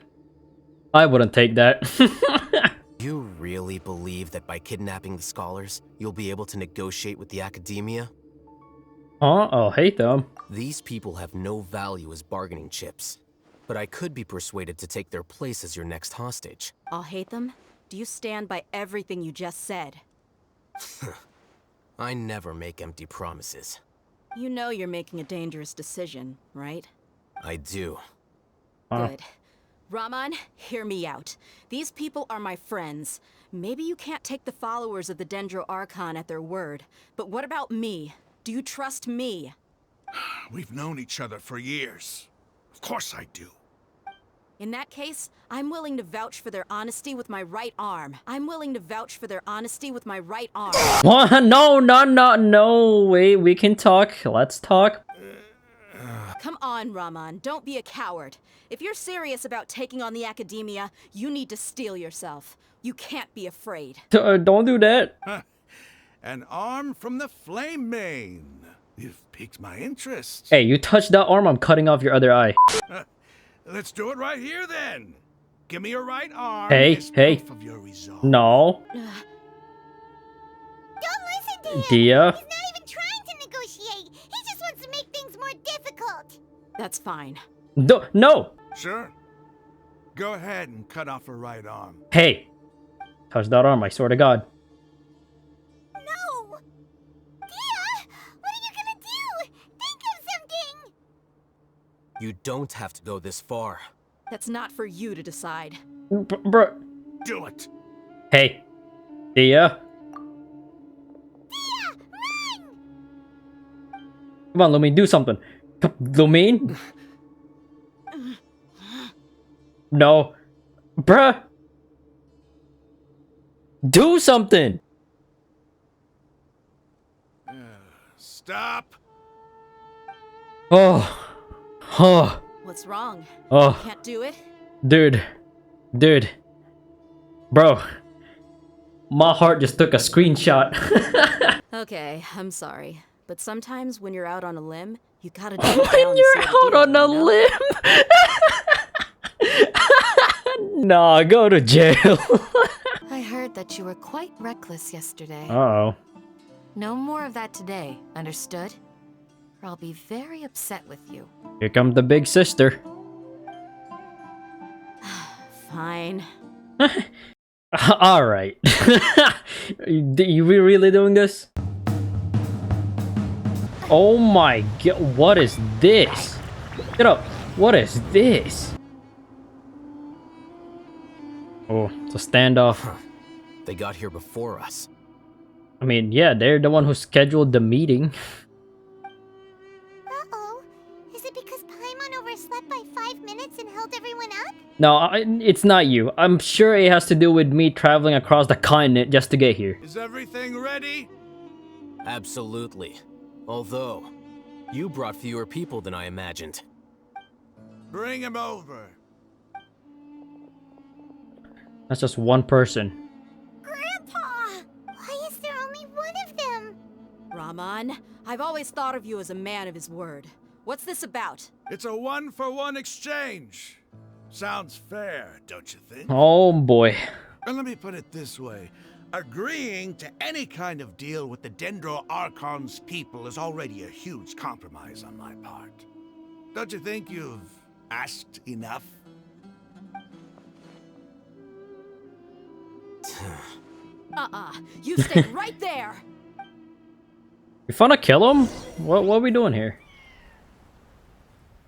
A: I wouldn't take that.
M: You really believe that by kidnapping the scholars, you'll be able to negotiate with the academia?
A: Huh? I'll hate them.
M: These people have no value as bargaining chips, but I could be persuaded to take their place as your next hostage.
O: I'll hate them? Do you stand by everything you just said?
M: I never make empty promises.
O: You know you're making a dangerous decision, right?
M: I do.
O: Good. Raman, hear me out. These people are my friends. Maybe you can't take the followers of the Dendro Archon at their word, but what about me? Do you trust me?
U: We've known each other for years. Of course I do.
O: In that case, I'm willing to vouch for their honesty with my right arm. I'm willing to vouch for their honesty with my right arm.
A: What? No. Wait, we can talk. Let's talk.
O: Come on, Raman. Don't be a coward. If you're serious about taking on the academia, you need to steel yourself. You can't be afraid.
A: Don't do that.
U: An arm from the Flame Mane. You've piqued my interest.
A: Hey, you touch that arm, I'm cutting off your other eye.
U: Let's do it right here then. Give me your right arm.
A: Hey.
U: Proof of your resolve.
A: No.
C: Don't listen to him.
A: Dia.
C: He's not even trying to negotiate. He just wants to make things more difficult.
O: That's fine.
A: No.
U: Sure. Go ahead and cut off her right arm.
A: Hey. Touch that arm, I swear to God.
C: No. Dia, what are you gonna do? Think of something.
M: You don't have to go this far.
O: That's not for you to decide.
A: Bro.
U: Do it.
A: Hey. Dia.
C: Dia, run!
A: Come on, Lumine, do something. Lumine? No. Bruh. Do something.
U: Stop.
A: Oh.
O: What's wrong?
A: Oh.
O: Can't do it?
A: Dude. Bro. My heart just took a screenshot.
O: Okay, I'm sorry. But sometimes when you're out on a limb, you gotta
A: When you're out on a limb? Nah, go to jail.
G: I heard that you were quite reckless yesterday.
A: Uh-oh.
G: No more of that today, understood? Or I'll be very upset with you.
A: Here comes the big sister.
O: Fine.
A: Alright. You really doing this? Oh my god, what is this? Get up. What is this? Oh, it's a standoff.
M: They got here before us.
A: I mean, yeah, they're the one who scheduled the meeting.
C: Uh-oh. Is it because Paimon overslept by 5 minutes and held everyone up?
A: No, it's not you. I'm sure it has to do with me traveling across the continent just to get here.
U: Is everything ready?
M: Absolutely. Although, you brought fewer people than I imagined.
U: Bring him over.
A: That's just one person.
C: Grandpa! Why is there only one of them?
O: Raman, I've always thought of you as a man of his word. What's this about?
U: It's a one-for-one exchange. Sounds fair, don't you think?
A: Oh boy.
U: And let me put it this way. Agreeing to any kind of deal with the Dendro Archon's people is already a huge compromise on my part. Don't you think you've asked enough?
O: You stay right there.
A: You finna kill him? What are we doing here?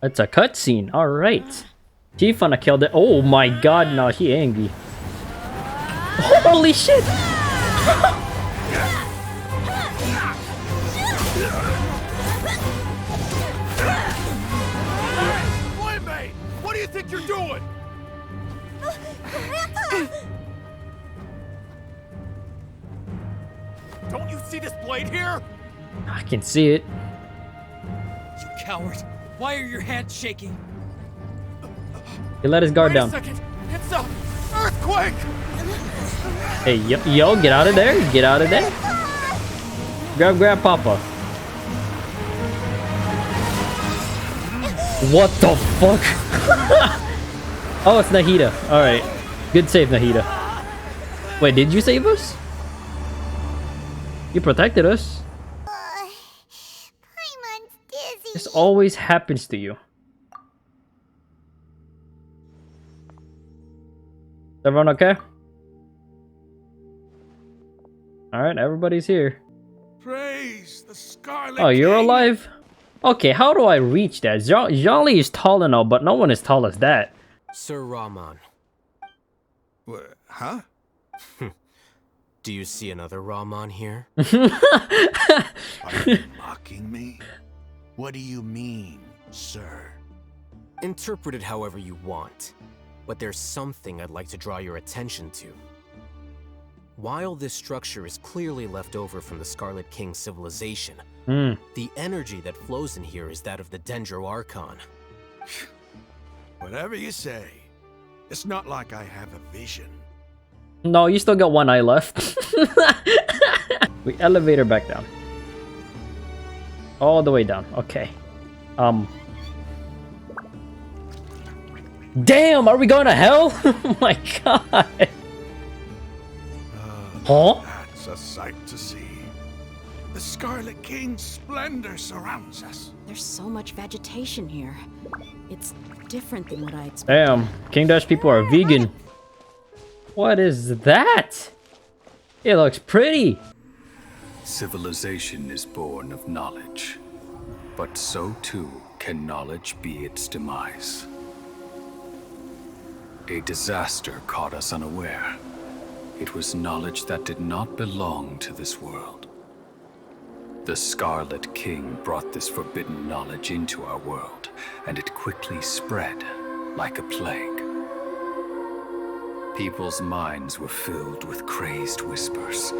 A: It's a cutscene. All right. She finna kill the. Oh my god! No, he angry. Holy shit!
P: Playmate! What do you think you're doing? Don't you see this blade here?
A: I can see it.
K: You coward! Why are your hands shaking?
A: He let his guard
P: Wait
A: down.
P: a second. It's a earthquake!
A: Hey, yo, get out of there! Get out of there! Grab Papa. What the fuck? Oh, it's Nahida. All right, good save, Nahida. Wait, did you save us? You protected us. This always happens to you. Is everyone okay? Alright, everybody's here.
U: Praise the Scarlet
A: Oh, you're
U: King.
A: alive? Okay, how do I reach that? Jolly is tall and all, but no one is tall as that.
M: Sir Rahman.
U: Huh?
M: Do you see another Rahman here?
U: Are you mocking me? What do you mean, sir?
M: Interpret it however you want, but there's something I'd like to draw your attention to. While this structure is clearly left over from the Scarlet King civilization, the energy that flows in here is that of the Dendro Archon.
U: Whatever you say. It's not like I have a vision.
A: No, you still got one eye left. We elevator back down. All the way down. Okay. Damn, are we going to hell? Oh my god. Huh?
U: That's a sight to see. The Scarlet King's splendor surrounds us.
O: There's so much vegetation here. It's different than what I expected.
A: Damn, King Dash people are vegan. What is that? It looks pretty.
H: Civilization is born of knowledge, but so too can knowledge be its demise. A disaster caught us unaware. It was knowledge that did not belong to this world. The Scarlet King brought this forbidden knowledge into our world, and it quickly spread like a plague. People's minds were filled with crazed whispers.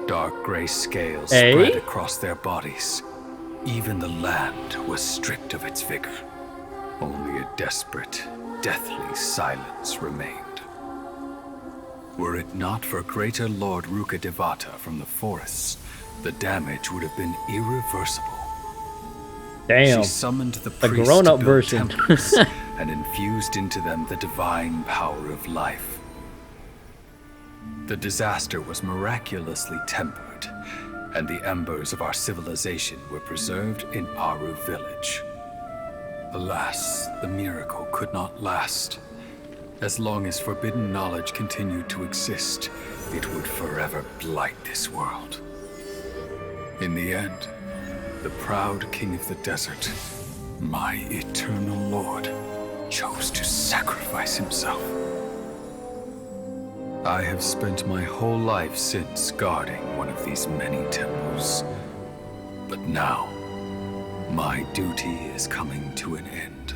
H: Dark gray scales spread across their bodies. Even the land was stripped of its vigor. Only a desperate, deathly silence remained. Were it not for greater Lord Ruka Devata from the forests, the damage would have been irreversible.
A: Damn.
H: She summoned the
A: A
H: priests
A: grown-up
H: to build
A: version.
H: temples and infused into them the divine power of life. The disaster was miraculously tempered, and the embers of our civilization were preserved in Aru village. Alas, the miracle could not last. As long as forbidden knowledge continued to exist, it would forever blight this world. In the end, the proud king of the desert, my eternal lord, chose to sacrifice himself. I have spent my whole life since guarding one of these many temples. But now, my duty is coming to an end.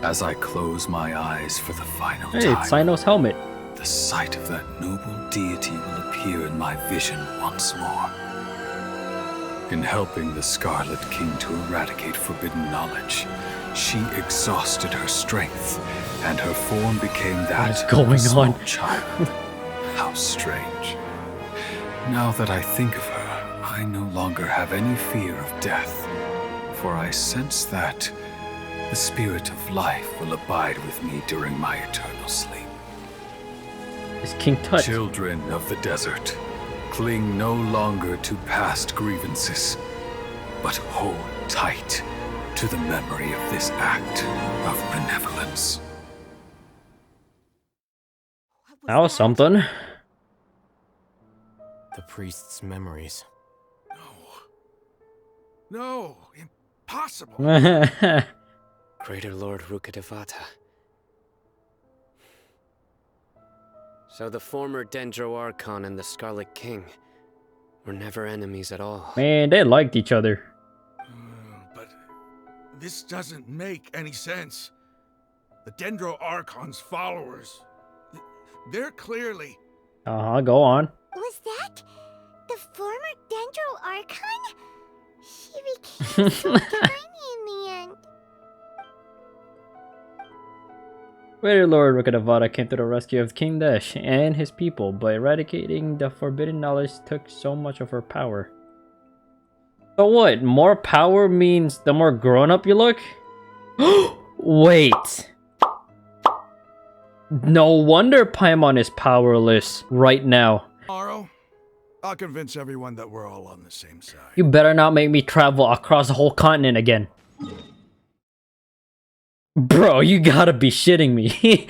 H: As I close my eyes for the final
A: Hey,
H: time,
A: it's Sino's helmet.
H: the sight of that noble deity will appear in my vision once more. In helping the Scarlet King to eradicate forbidden knowledge, she exhausted her strength, and her form became that
A: What is going
H: of a small
A: on?
H: child. How strange. Now that I think of her, I no longer have any fear of death, for I sense that the spirit of life will abide with me during my eternal sleep.
A: Is King Tut?
H: Children of the desert, cling no longer to past grievances, but hold tight to the memory of this act of benevolence.
A: That was something.
M: The priest's memories.
J: No, impossible.
N: Greater Lord Rukkhadevata. So the former Dendro Archon and the Scarlet King were never enemies at all.
A: Man, they liked each other.
J: But this doesn't make any sense. The Dendro Archon's followers, they're clearly...
A: Go on.
C: Was that the former Dendro Archon? She became so tiny in the end.
A: Greater Lord Rukkhadevata came to the rescue of King Desh and his people, but eradicating the forbidden knowledge took so much of her power. So what? More power means the more grown up you look? Wait. No wonder Paimon is powerless right now.
J: Tomorrow, I'll convince everyone that we're all on the same side.
A: You better not make me travel across the whole continent again. Bro, you gotta be shitting me.